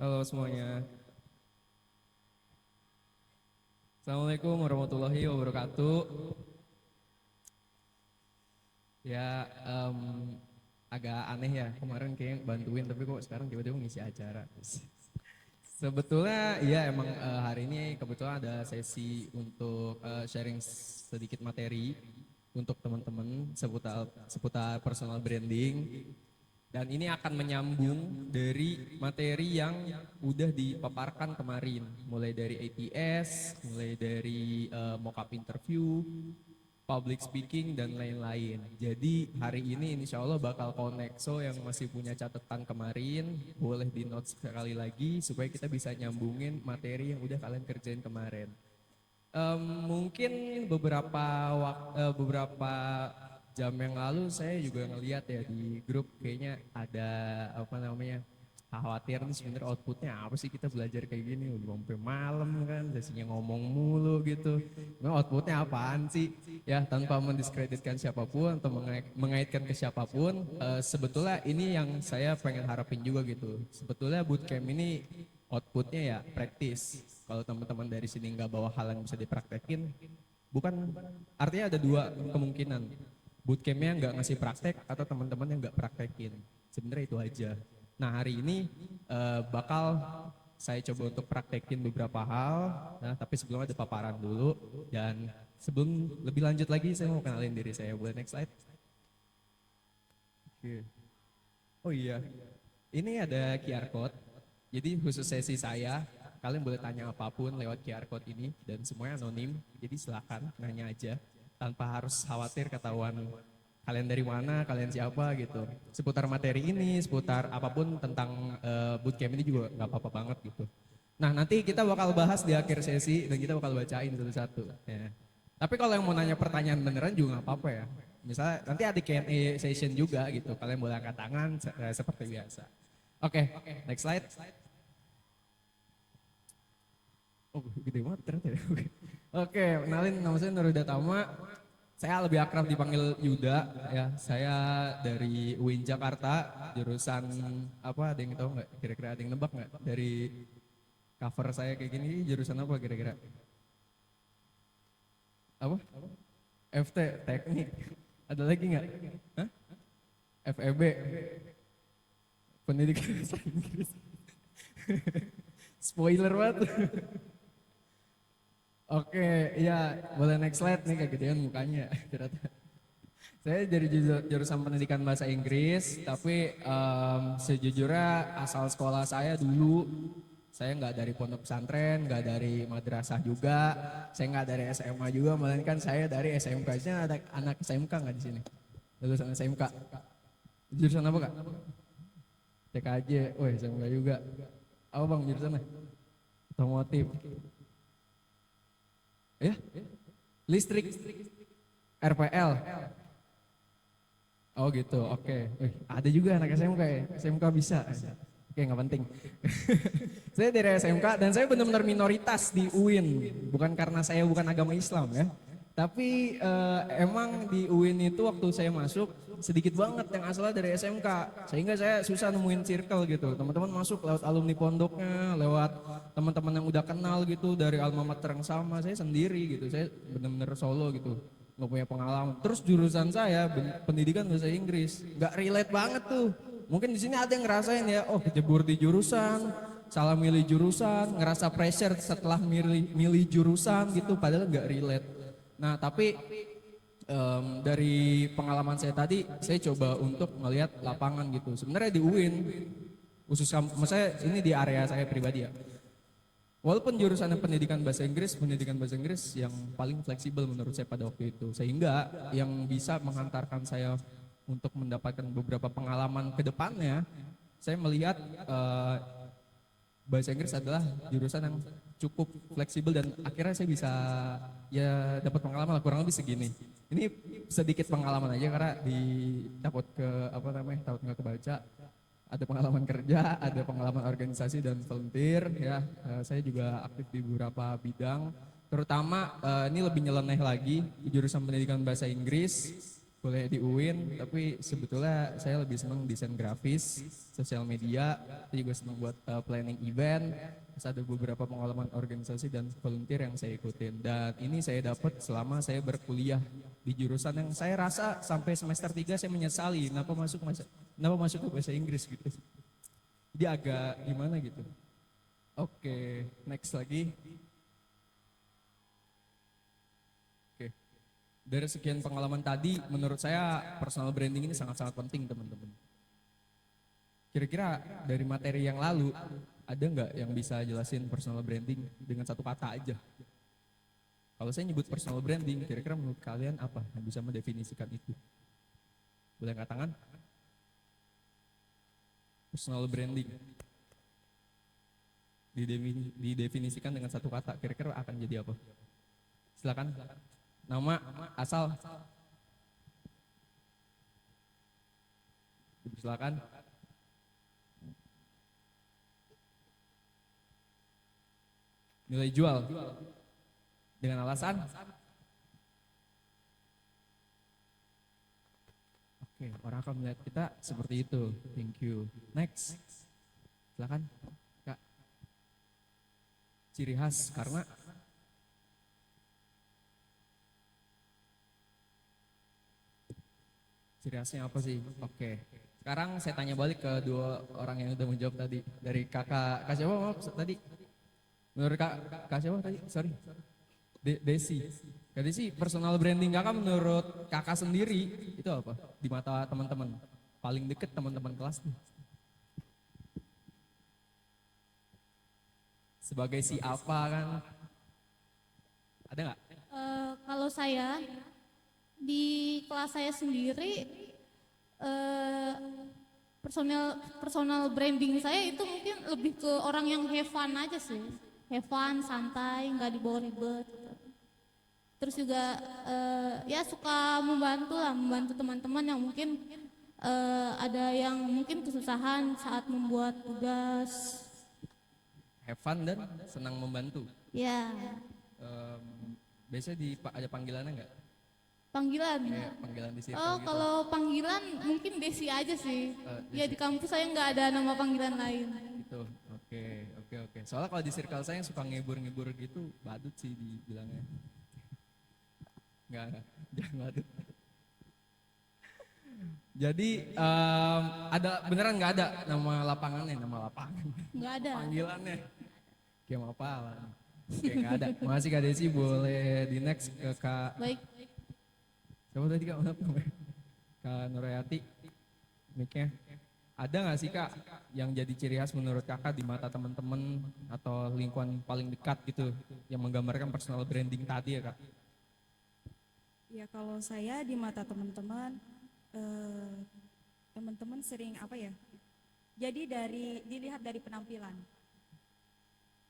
Halo semuanya. Assalamualaikum warahmatullahi wabarakatuh. Ya, agak aneh ya. Kemarin kayak bantuin, tapi kok sekarang tiba-tiba ngisi acara. Sebetulnya, iya emang hari ini kebetulan ada sesi untuk sharing sedikit materi untuk teman-teman seputar seputar personal branding. Dan ini akan menyambung dari materi yang udah dipaparkan kemarin, mulai dari ATS, mulai dari mock-up interview, public speaking, dan lain-lain. Jadi hari ini insya Allah bakal connect, so yang masih punya catatan kemarin, boleh di notes sekali lagi supaya kita bisa nyambungin materi yang udah kalian kerjain kemarin. Mungkin beberapa jam yang lalu saya juga ngeliat ya di grup kayaknya ada apa namanya khawatir nih sebenarnya outputnya apa sih kita belajar kayak gini udah sampai malam kan sesinya ngomong mulu gitu. Memang outputnya apaan sih ya tanpa mendiskreditkan siapapun atau mengaitkan ke siapapun, sebetulnya ini yang saya pengen harapin juga gitu. Sebetulnya bootcamp ini outputnya ya praktis. Kalau teman-teman dari sini nggak bawa hal yang bisa dipraktekin, bukan artinya ada dua kemungkinan. Bootcampnya nggak ngasih praktek atau teman-teman yang nggak praktekin. Sebenarnya itu aja. Nah hari ini bakal saya coba untuk praktekin beberapa hal. Nah tapi sebelum ada paparan dulu dan sebelum lebih lanjut lagi saya mau kenalin diri saya. Boleh next slide? Oke. Oh iya, ini ada QR code. Jadi khusus sesi saya, kalian boleh tanya apapun lewat QR code ini dan semuanya anonim. Jadi silakan nanya aja tanpa harus khawatir ketahuan kalian dari mana, kalian siapa gitu. Seputar materi ini, seputar apapun tentang bootcamp ini juga nggak apa-apa banget gitu. Nah nanti kita bakal bahas di akhir sesi dan kita bakal bacain satu-satu. Ya. Tapi kalau yang mau nanya pertanyaan beneran juga nggak apa-apa ya. Misalnya nanti ada Q&A session juga gitu. Kalian boleh angkat tangan seperti biasa. Oke, next slide. Oh, gede banget ternyata ya. Oke, kenalin nama saya Nurida Tama. Saya lebih akrab dipanggil Yuda ya. Saya dari UIN Jakarta, jurusan apa? Ada yang tahu nggak? Kira-kira ada yang nebak nggak? Dari cover saya kayak gini, jurusan apa kira-kira? Apa? FT, teknik. Ada lagi nggak? Hah? FEB, pendidikan bahasa Inggris. Spoiler banget. Oke, ya boleh next slide nih kayak gedean mukanya. Saya dari jurusan pendidikan bahasa Inggris, tapi sejujurnya asal sekolah saya dulu, saya nggak dari pondok pesantren, nggak dari madrasah juga, saya nggak dari SMA juga, melainkan saya dari SMK. Nya ada anak SMK nggak di sini? Lulusan SMK. Jurusan apa kak? TKJ, wah SMK juga. Apa bang jurusannya? Otomotif. Ya? Listrik. RPL. Oh gitu, oke. Ada juga anak SMK ya, SMK bisa. Oke, nggak penting. Saya dari SMK dan saya benar-benar minoritas di UIN. Bukan karena saya bukan agama Islam ya. Tapi emang di UIN itu waktu saya masuk sedikit banget yang asalnya dari SMK. Sehingga saya susah nemuin circle gitu. Teman-teman masuk lewat alumni pondoknya, lewat teman-teman yang udah kenal gitu dari alma mater yang sama. Saya sendiri gitu, saya benar-benar solo gitu nggak punya pengalaman. Terus jurusan saya pendidikan bahasa Inggris, nggak relate banget tuh. Mungkin di sini ada yang ngerasain ya, oh kejebur di jurusan, salah milih jurusan, ngerasa pressure setelah milih jurusan gitu, padahal nggak relate. Nah tapi dari pengalaman saya tadi, saya coba untuk melihat lapangan gitu. Sebenarnya di UIN, khusus saya ini di area saya pribadi ya. Walaupun jurusan pendidikan bahasa Inggris yang paling fleksibel menurut saya pada waktu itu. Sehingga yang bisa menghantarkan saya untuk mendapatkan beberapa pengalaman ke depannya, saya melihat bahasa Inggris adalah jurusan yang cukup fleksibel dan akhirnya saya bisa ya dapat pengalaman lah, kurang lebih segini. Ini sedikit pengalaman aja karena takut ke apa namanya takut nggak kebaca. Ada pengalaman kerja, ada pengalaman organisasi dan volunteer ya. Saya juga aktif di beberapa bidang, terutama ini lebih nyeleneh lagi di jurusan pendidikan bahasa Inggris, kuliah di UIN, tapi sebetulnya saya lebih senang desain grafis, sosial media, saya juga senang buat planning event, terus ada beberapa pengalaman organisasi dan volunteer yang saya ikutin. Dan ini saya dapat selama saya berkuliah di jurusan yang saya rasa sampai semester 3 saya menyesali kenapa masuk ke bahasa Inggris gitu. Jadi agak gimana gitu. Oke, next lagi. Oke. Dari sekian pengalaman tadi, menurut saya personal branding ini sangat-sangat penting teman-teman. Kira-kira dari materi yang lalu, ada nggak yang bisa jelasin personal branding dengan satu kata aja? Kalau saya nyebut personal branding, kira-kira menurut kalian apa yang bisa mendefinisikan itu? Boleh angkat tangan? Personal branding. Didefinisikan dengan satu kata, kira-kira akan jadi apa? Silakan. Nama, asal. Silakan. Nilai jual. Dengan alasan? Oke, orang akan melihat kita seperti itu. Thank you. Next. Silakan. Kak. Ciri khas karena ciri khasnya apa sih? Oke. Sekarang saya tanya balik ke dua orang yang udah menjawab tadi. Dari kakak siapa maaf tadi? Menurut kak siapa tadi? Sorry. Desi. Kak Desi, personal branding kakak menurut kakak sendiri itu apa? Di mata teman-teman. Paling deket teman-teman kelas nih. Sebagai si apa kan? Ada nggak? Kalau saya di kelas saya sendiri eh, personal branding saya itu mungkin lebih ke orang yang have fun aja sih, have fun, santai, nggak dibawa ribet gitu. Terus juga ya suka membantu teman-teman yang mungkin ada yang mungkin kesusahan saat membuat tugas. Have fun dan senang membantu. Ya, Biasanya ada panggilannya nggak? panggilan. Kayak panggilan di circle Oh, gitu. kalau panggilan mungkin Desi aja sih. Ya di kampus saya nggak ada nama panggilan lain. Gitu. Oke. Soalnya kalau di circle saya yang suka ngibur-ngibur gitu, badut sih dibilangnya. Enggak, jangan badut. Jadi ada beneran nggak ada nama lapangannya, nama lapangan. Nggak ada. Panggilannya. Kayak mau apa? Oke, nggak ada. Makasih Kak Desi, boleh di next ke Kak. Baik. Siapa tadi Kak? Maaf, Kak Nurayati. Mic-nya. Ada nggak sih Kak yang jadi ciri khas menurut Kakak di mata teman-teman atau lingkungan paling dekat gitu yang menggambarkan personal branding tadi ya Kak? Ya kalau saya di mata teman-teman, teman-teman sering apa ya? Jadi dilihat dari penampilan.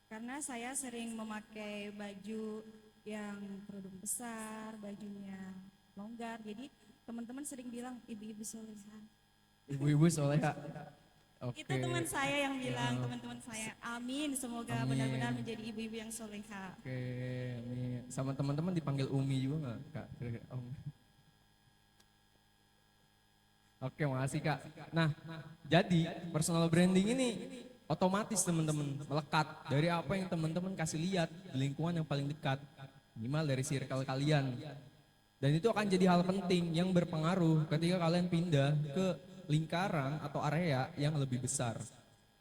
Karena saya sering memakai baju yang produk besar, bajunya longgar. Jadi teman-teman sering bilang ibu-ibu soleha. Ibu-ibu soalnya Kak. Itu teman saya yang bilang, teman-teman saya. Amin, semoga benar-benar menjadi ibu-ibu yang soleha. Oke, ini sama teman-teman dipanggil Umi juga nggak Kak? Oke, makasih Kak. Nah, jadi personal branding ini otomatis teman-teman melekat dari apa yang teman-teman kasih lihat di lingkungan yang paling dekat, minimal dari circle kalian. Dan itu akan jadi hal penting yang berpengaruh ketika kalian pindah ke lingkaran atau area yang lebih besar.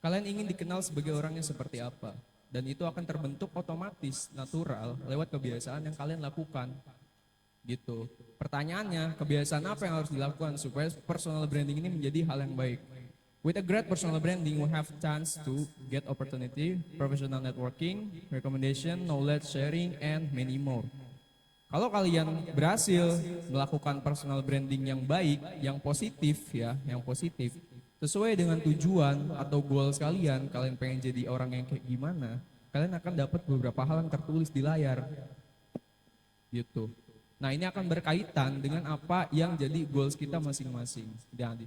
Kalian ingin dikenal sebagai orang yang seperti apa. Dan itu akan terbentuk otomatis, natural, lewat kebiasaan yang kalian lakukan. Gitu. Pertanyaannya, kebiasaan apa yang harus dilakukan supaya personal branding ini menjadi hal yang baik? With a great personal branding, we have chance to get opportunity, professional networking, recommendation, knowledge sharing, and many more. Kalau kalian berhasil melakukan personal branding yang baik, yang positif ya, yang positif, sesuai dengan tujuan atau goals kalian pengen jadi orang yang kayak gimana, kalian akan dapat beberapa hal yang tertulis di layar. Gitu. Nah ini akan berkaitan dengan apa yang jadi goals kita masing-masing.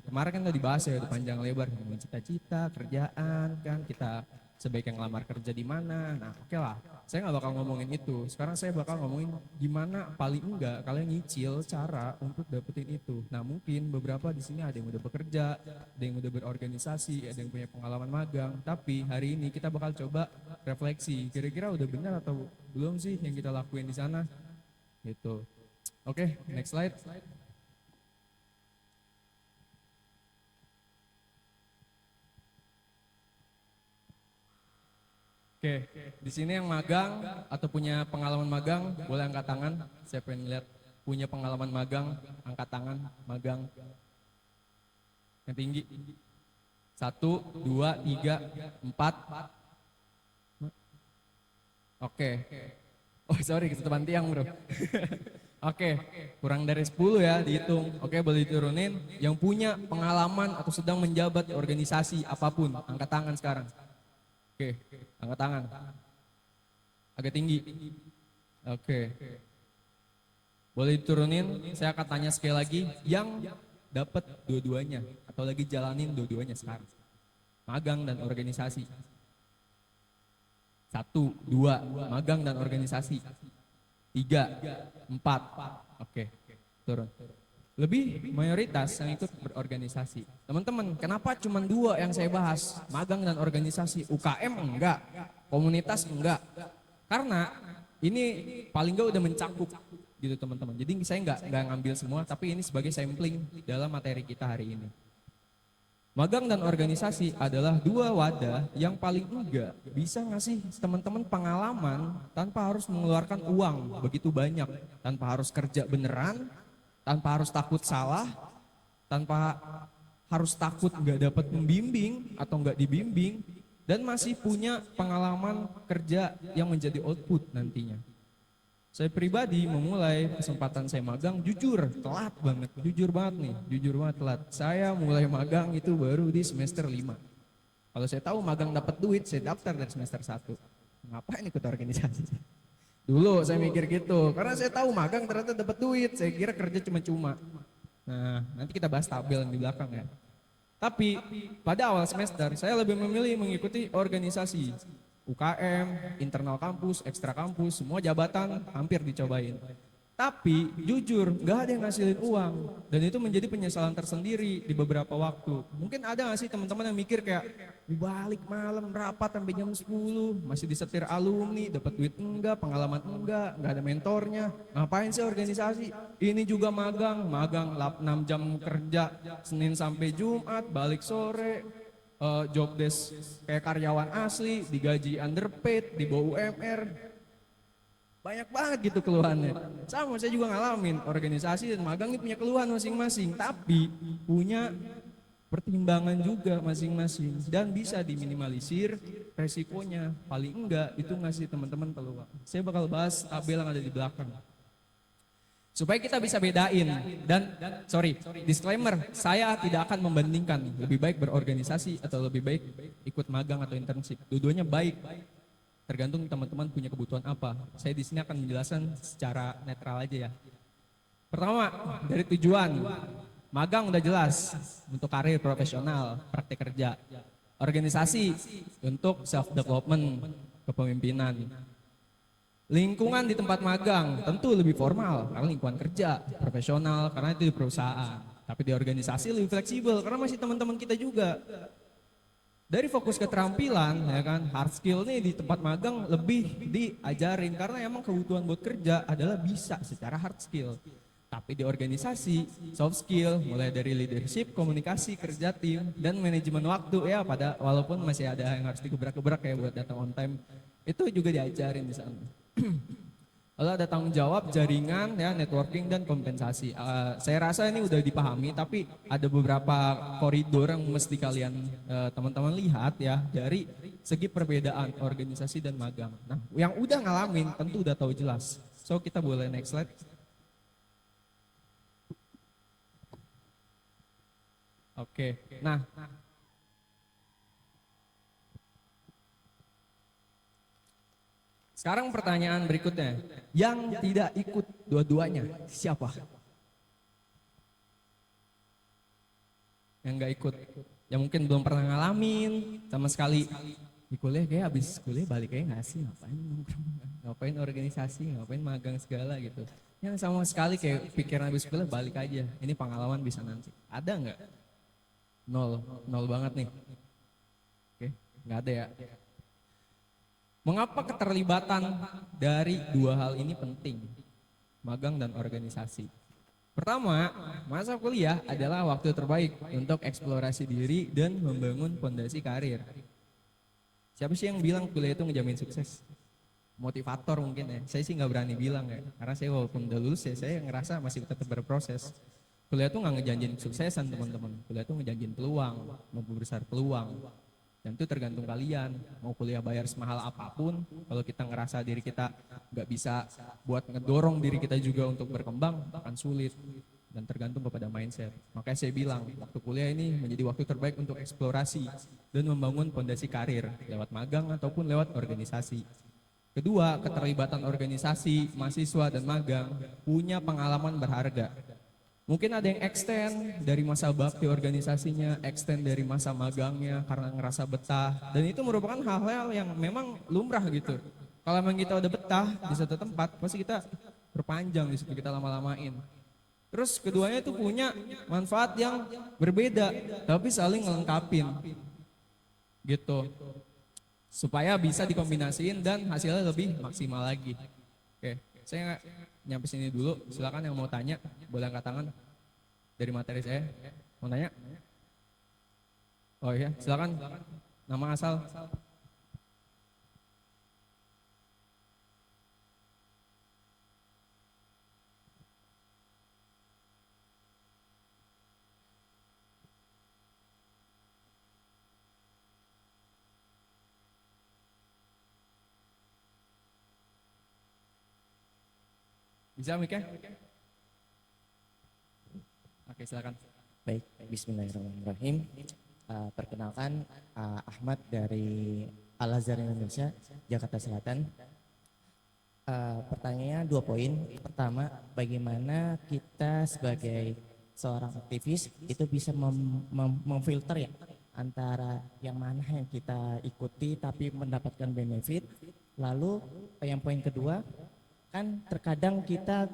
Kemarin kan udah dibahas ya, udah panjang lebar, ngomongin cita-cita, kerjaan kan, kita sebaiknya ngelamar kerja di mana. Nah oke lah, saya nggak bakal ngomongin itu. Sekarang saya bakal ngomongin gimana paling enggak kalian nyicil cara untuk dapetin itu. Nah mungkin beberapa di sini ada yang udah bekerja, ada yang udah berorganisasi, ada yang punya pengalaman magang. Tapi hari ini kita bakal coba refleksi, kira-kira udah benar atau belum sih yang kita lakuin di sana, gitu. Oke, next slide. Oke, di sini yang magang atau punya pengalaman magang boleh angkat tangan. Saya pengen lihat punya pengalaman magang, angkat tangan, magang yang tinggi. 1, 2, 3, 4. Oke. Oh sorry, ketutupan tiang bro. Oke, kurang dari 10 ya dihitung. Oke, boleh diturunin. Yang punya pengalaman atau sedang menjabat di organisasi apapun, angkat tangan sekarang. Oke, angkat tangan. Agak tinggi. Oke. Boleh diturunin, saya akan tanya sekali lagi. Yang dapat dua-duanya atau lagi jalanin dua-duanya sekarang. Magang dan organisasi. 1, 2, magang dan organisasi. 3, 4, oke, turun. Lebih mayoritas yang ikut berorganisasi. Teman-teman, kenapa cuma 2 yang saya bahas? Magang dan organisasi, UKM enggak, komunitas enggak. Karena ini paling enggak udah mencakup gitu teman-teman. Jadi saya enggak ngambil semua, tapi ini sebagai sampling dalam materi kita hari ini. Magang dan organisasi adalah 2 wadah yang paling enggak bisa ngasih teman-teman pengalaman tanpa harus mengeluarkan uang begitu banyak, tanpa harus kerja beneran, tanpa harus takut salah, tanpa harus takut nggak dapat membimbing atau nggak dibimbing, dan masih punya pengalaman kerja yang menjadi output nantinya. Saya pribadi memulai kesempatan saya magang jujur telat banget, jujur banget telat. Saya mulai magang itu baru di semester 5. Kalau saya tahu magang dapat duit, saya daftar dari semester 1. Ngapain ikut organisasi? Dulu saya mikir gitu, karena saya tahu magang ternyata dapat duit, saya kira kerja cuma-cuma. Nah, nanti kita bahas tabel yang di belakang ya. Tapi pada awal semester saya lebih memilih mengikuti organisasi. UKM, internal kampus, ekstra kampus, semua jabatan hampir dicobain. Tapi jujur nggak ada yang ngasilin uang, dan itu menjadi penyesalan tersendiri di beberapa waktu. Mungkin ada nggak sih teman-teman yang mikir kayak balik malam rapat sampai jam 10, masih disetir alumni, dapat duit enggak, pengalaman enggak ada mentornya, ngapain sih organisasi? Ini juga magang 6 jam kerja Senin sampai Jumat, balik sore, job desk kayak karyawan asli, digaji underpaid, di bawah UMR. Banyak banget gitu keluhannya. Sama saya juga ngalamin, organisasi dan magang ini punya keluhan masing-masing, tapi punya pertimbangan juga masing-masing dan bisa diminimalisir resikonya. Paling enggak itu ngasih teman-teman peluang. Saya bakal bahas tabel yang ada di belakang supaya kita bisa bedain. Dan sorry, disclaimer, saya tidak akan membandingkan lebih baik berorganisasi atau lebih baik ikut magang atau internship. Dua-duanya baik, tergantung teman-teman punya kebutuhan apa. Saya di sini akan menjelaskan secara netral aja ya. Pertama, dari tujuan. Magang udah jelas untuk karir profesional, praktek kerja. Organisasi untuk self development, kepemimpinan. Lingkungan di tempat magang tentu lebih formal karena lingkungan kerja, profesional karena itu di perusahaan. Tapi di organisasi lebih fleksibel karena masih teman-teman kita juga. Dari fokus keterampilan ya kan, hard skill nih di tempat magang lebih diajarin karena emang kebutuhan buat kerja adalah bisa secara hard skill. Tapi di organisasi soft skill mulai dari leadership, komunikasi, kerja tim, dan manajemen waktu ya, pada walaupun masih ada yang harus digebrak-gebrak kayak buat datang on time, itu juga diajarin di sana. Lalu ada tanggung jawab, jaringan, ya, networking dan kompensasi. Saya rasa ini udah dipahami, tapi ada beberapa koridor yang mesti kalian teman-teman lihat ya dari segi perbedaan organisasi dan magang. Nah, yang udah ngalamin tentu udah tahu jelas. So kita boleh next slide. Oke, nah. Sekarang pertanyaan berikutnya, yang tidak ikut dua-duanya siapa? Yang nggak ikut, yang mungkin belum pernah ngalamin sama sekali di kuliah, kayak habis kuliah balik kayak nggak sih, ngapain nongkrong, ngapain organisasi, ngapain magang segala gitu. Yang sama sekali kayak pikiran habis kuliah balik aja, ini pengalaman bisa nanti. Ada nggak? Nol, nol banget nih. Oke, nggak ada ya. Mengapa keterlibatan dari dua hal ini penting? Magang dan organisasi. Pertama, masa kuliah adalah waktu terbaik untuk eksplorasi diri dan membangun fondasi karir. Siapa sih yang bilang kuliah itu ngejamin sukses? Motivator mungkin ya. Saya sih nggak berani bilang ya, karena saya walaupun udah lulus ya, saya ngerasa masih tetap berproses. Kuliah itu nggak ngejanjin kesuksesan teman-teman. Kuliah itu ngejanjin peluang, membesar peluang. Dan itu tergantung kalian, mau kuliah bayar semahal apapun, kalau kita ngerasa diri kita nggak bisa buat ngedorong diri kita juga untuk berkembang, akan sulit. Dan tergantung kepada mindset. Makanya saya bilang, waktu kuliah ini menjadi waktu terbaik untuk eksplorasi dan membangun fondasi karir, lewat magang ataupun lewat organisasi. Kedua, keterlibatan organisasi, mahasiswa dan magang punya pengalaman berharga. Mungkin ada yang extend dari masa bakti organisasinya, extend dari masa magangnya karena ngerasa betah. Dan itu merupakan hal-hal yang memang lumrah gitu. Kalau memang kita udah betah di satu tempat, pasti kita perpanjang di situ, kita lama-lamain. Terus keduanya itu punya manfaat yang berbeda, tapi saling ngelengkapin. Gitu. Supaya bisa dikombinasiin dan hasilnya lebih maksimal lagi. Oke, saya nyampe sini dulu. Silakan yang mau tanya, boleh angkat tangan dari materi saya. Mau tanya? Oh iya, silakan. Nama asal. Bisa Mika? Oke, silakan. Baik, bismillahirrahmanirrahim. Perkenalkan, Ahmad dari Al-Azhar Indonesia, Jakarta Selatan. Pertanyaannya 2 poin. Pertama, bagaimana kita sebagai seorang aktivis itu bisa memfilter ya antara yang mana yang kita ikuti tapi mendapatkan benefit. Lalu yang poin kedua, kan terkadang kita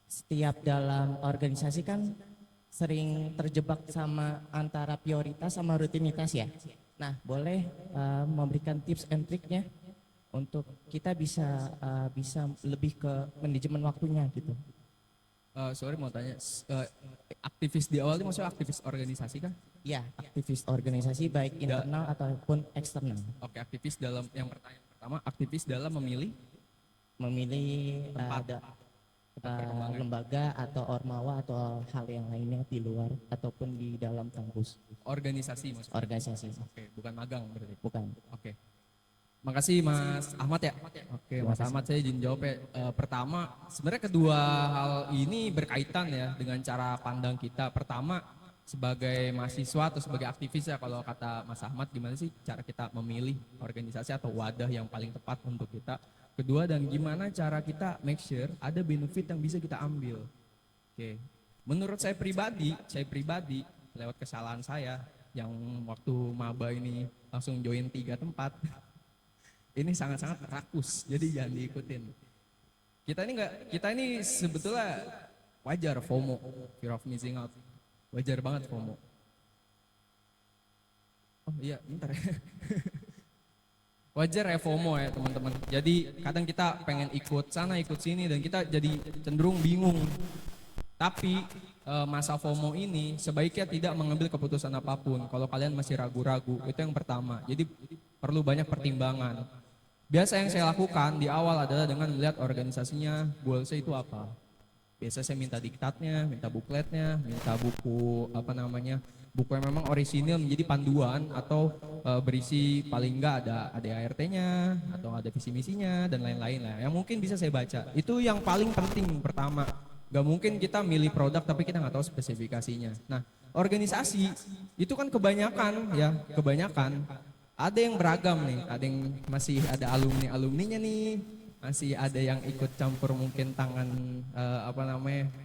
setiap dalam organisasi kan sering terjebak sama antara prioritas sama rutinitas ya. Nah, boleh memberikan tips and triknya untuk kita bisa lebih ke manajemen waktunya gitu. Sorry mau tanya, aktivis di awal itu maksudnya aktivis organisasi kah? Ya, aktivis organisasi baik internal ataupun eksternal. Oke, aktivis dalam, yang pertanyaan pertama, aktivis dalam memilih Tempat lembaga atau ormawa atau hal yang lainnya di luar ataupun di dalam kampus organisasi maksudnya. organisasi. Oke, bukan magang berarti. Bukan. Oke. Makasih Mas Ahmad ya. Oke, Mas Ahmad, saya izin jawab ya. Pertama, sebenarnya kedua hal ini berkaitan ya dengan cara pandang kita. Pertama, sebagai mahasiswa atau sebagai aktivis ya, kalau kata Mas Ahmad, gimana sih cara kita memilih organisasi atau wadah yang paling tepat untuk kita. Kedua, dan gimana cara kita make sure ada benefit yang bisa kita ambil. Oke. Menurut saya pribadi lewat kesalahan saya yang waktu maba ini langsung join 3 tempat. Ini sangat-sangat rakus, jadi jangan diikutin. Kita ini sebetulnya wajar FOMO, fear of missing out. Wajar banget FOMO. Oh iya, bentar ya. Wajar ya FOMO ya teman-teman. Jadi kadang kita pengen ikut sana ikut sini dan kita jadi cenderung bingung. Tapi masa FOMO ini sebaiknya tidak mengambil keputusan apapun kalau kalian masih ragu-ragu. Itu yang pertama. Jadi perlu banyak pertimbangan. Biasa yang saya lakukan di awal adalah dengan melihat organisasinya, goalsnya itu apa. Biasa saya minta diktatnya, minta bukletnya, minta buku buku yang memang orisinil menjadi panduan atau berisi paling enggak ada ADART-nya atau ada visi misinya dan lain-lain lah. Yang mungkin bisa saya baca. Itu yang paling penting pertama. Gak mungkin kita milih produk tapi kita nggak tahu spesifikasinya. Nah, organisasi itu kan kebanyakan Ada yang beragam nih, ada yang masih ada alumninya nih, masih ada yang ikut campur mungkin tangan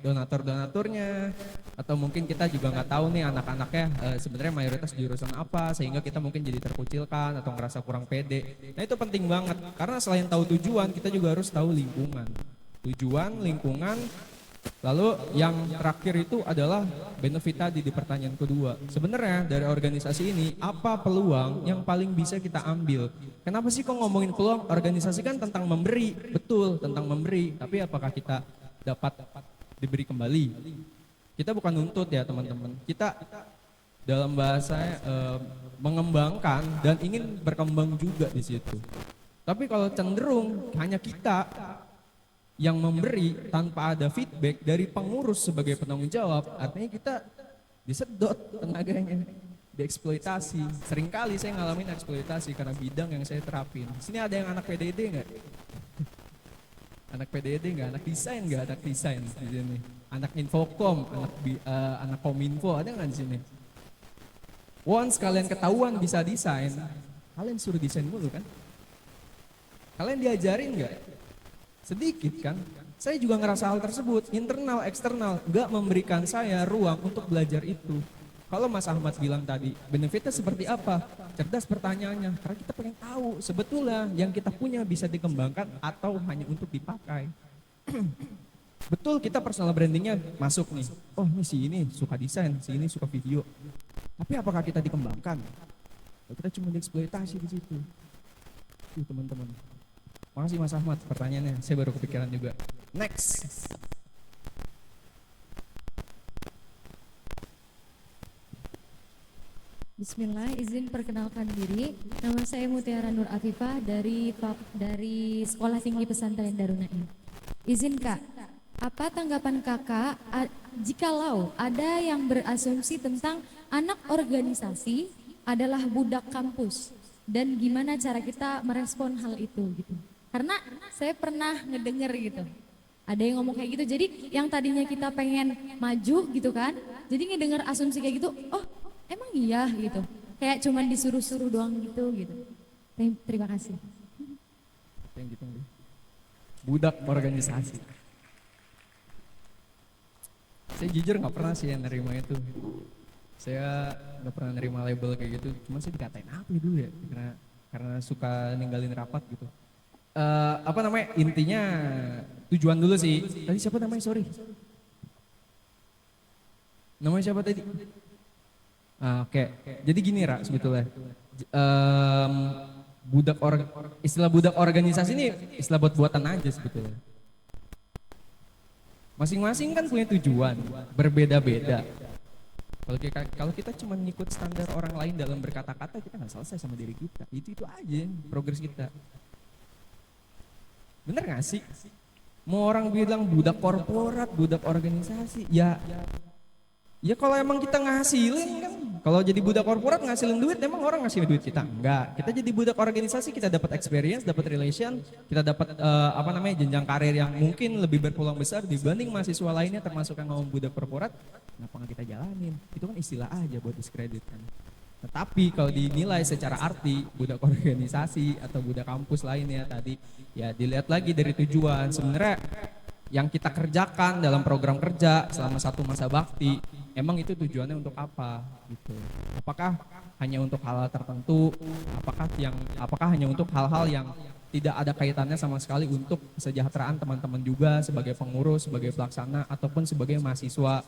donaturnya, atau mungkin kita juga nggak tahu nih anak-anaknya sebenarnya mayoritas jurusan apa, sehingga kita mungkin jadi terkucilkan atau ngerasa kurang pede. Nah itu penting banget, karena selain tahu tujuan kita juga harus tahu lingkungan, lingkungan. Lalu yang terakhir itu adalah benefit tadi di pertanyaan kedua. Sebenarnya dari organisasi ini apa peluang yang paling bisa kita ambil? Kenapa sih kok ngomongin peluang? Organisasi kan tentang memberi, betul tentang memberi. Tapi apakah kita dapat diberi kembali? Kita bukan nuntut ya teman-teman. Kita dalam bahasanya mengembangkan dan ingin berkembang juga di situ. Tapi kalau cenderung hanya kita yang memberi tanpa ada feedback dari pengurus sebagai penanggung jawab, artinya kita disedot tenaganya, dieksploitasi. Seringkali saya ngalamin eksploitasi karena bidang yang saya terapin. Di sini ada yang anak PDD nggak? Anak PDD nggak? Anak desain nggak? Anak desain di sini. Anak infokom, anak kominfo ada nggak di sini? Once kalian ketahuan bisa desain, kalian suruh desain mulu kan? Kalian diajarin nggak? Sedikit kan? Saya juga ngerasa hal tersebut, internal, eksternal, nggak memberikan saya ruang untuk belajar itu. Kalau Mas Ahmad bilang tadi, benefitnya seperti apa? Cerdas pertanyaannya, karena kita pengen tahu sebetulnya yang kita punya bisa dikembangkan atau hanya untuk dipakai. Betul kita personal brandingnya masuk nih, oh ini si ini suka desain, si ini suka video. Tapi apakah kita dikembangkan? Kita cuma dieksploitasi di situ. Teman-teman. Makasih Mas Ahmad pertanyaannya, saya baru kepikiran juga. Next. Bismillah, izin perkenalkan diri. Nama saya Mutiara Nur Afifah dari Sekolah Tinggi Pesantren Darun Naim. Izin Kak, apa tanggapan Kakak jikalau ada yang berasumsi tentang anak organisasi adalah budak kampus dan gimana cara kita merespon hal itu gitu? Karena saya pernah ngedenger gitu, ada yang ngomong kayak gitu, jadi yang tadinya kita pengen maju gitu kan, jadi ngedenger asumsi kayak gitu, oh emang iya gitu, kayak cuman disuruh-suruh doang gitu. Terima kasih. Yang gitu, budak organisasi. Saya jujur nggak pernah sih yang nerima itu. Saya nggak pernah nerima label kayak gitu, cuma saya dikatain apa dulu ya, karena suka ninggalin rapat gitu. Intinya tujuan dulu sih. Tadi siapa namanya, sorry? Namanya siapa tadi? Oke. Jadi gini Ra, sebetulnya istilah budak organisasi ini istilah buat-buatan aja sebetulnya. Masing-masing kan punya tujuan, berbeda-beda. Kalau kita cuma ngikut standar orang lain dalam berkata-kata, kita nggak selesai sama diri kita. Itu aja progres kita. Bener gak sih? Mau orang bilang budak korporat, budak organisasi, ya kalau emang kita ngasilin kan. Kalau jadi budak korporat ngasilin duit, emang orang ngasih duit kita? Enggak. Kita jadi budak organisasi, kita dapat experience, dapat relation, kita dapat jenjang karir yang mungkin lebih berpeluang besar dibanding mahasiswa lainnya termasuk yang ngomong budak korporat. Kenapa nggak kita jalanin? Itu kan istilah aja buat diskreditkan. Tetapi kalau dinilai secara arti budak organisasi atau budak kampus lainnya tadi, ya dilihat lagi dari tujuan. Sebenarnya yang kita kerjakan dalam program kerja selama satu masa bakti, emang itu tujuannya untuk apa gitu. Apakah hanya untuk hal-hal tertentu, apakah hanya untuk hal-hal yang tidak ada kaitannya sama sekali untuk kesejahteraan teman-teman juga sebagai pengurus, sebagai pelaksana ataupun sebagai mahasiswa.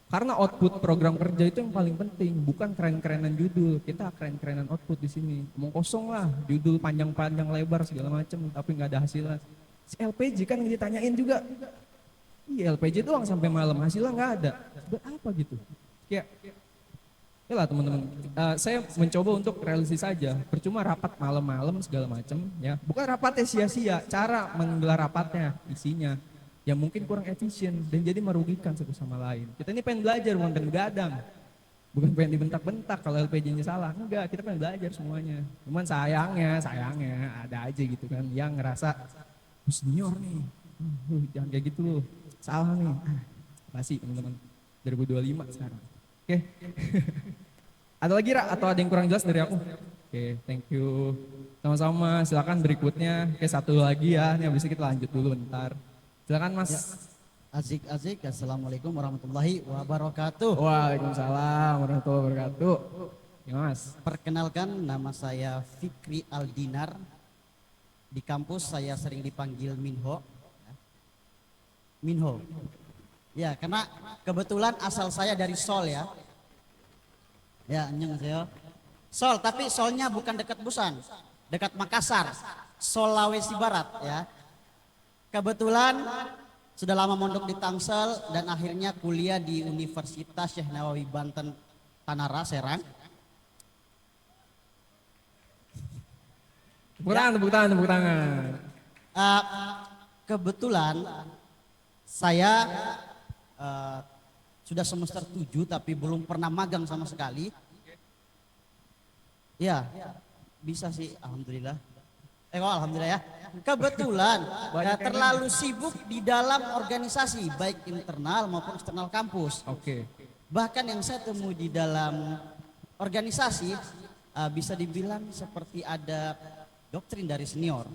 Karena output program kerja itu yang paling penting, bukan keren-kerenan judul. Kita keren-kerenan output di sini. Omong kosong lah, judul panjang-panjang lebar segala macam, tapi nggak ada hasilnya. Si LPG kan yang ditanyain juga. Iya LPG doang sampai malam, hasilnya nggak ada. Buat apa gitu? Kayak, ya lah teman-teman. Saya mencoba untuk realistis saja. Percuma rapat malam-malam segala macam, ya. Bukan rapatnya sia-sia, cara menggelar rapatnya, isinya yang mungkin kurang efisien dan jadi merugikan satu sama lain. Kita ini pengen belajar, bukan pengen begadang. Bukan pengen dibentak-bentak kalau LPG-nya salah. Enggak, kita pengen belajar semuanya. Cuman sayangnya ada aja gitu kan yang ngerasa senior nih. Jangan kayak gitu loh. Salah nih. Masih teman-teman. 2025 sekarang. Oke. Ada lagi Ra atau ada yang kurang jelas dari aku? Oke, thank you. Sama-sama, silakan berikutnya. Oke, satu lagi ya, ini habis ini kita lanjut dulu bentar. Silakan Mas. Ya. Azik, assalamualaikum warahmatullahi wabarakatuh. Waalaikumsalam warahmatullahi wabarakatuh. Ya Mas. Perkenalkan, nama saya Fikri Aldinar. Di kampus saya sering dipanggil Minho. Minho. Ya, karena kebetulan asal saya dari Sol ya. Ya, annyeonghaseyo. Sol, tapi Solnya bukan dekat Busan, dekat Makassar, Sulawesi Barat ya. Kebetulan sudah lama mondok di Tangsel dan akhirnya kuliah di Universitas Syekh Nawawi Banten Tanara Serang. Tepuk tangan. Eh, kebetulan saya sudah semester 7 tapi belum pernah magang sama sekali. Ya, bisa sih, alhamdulillah. Alhamdulillah ya. Kebetulan terlalu sibuk di dalam organisasi baik internal maupun eksternal kampus. Oke. Bahkan yang saya temui di dalam organisasi bisa dibilang seperti ada doktrin dari senior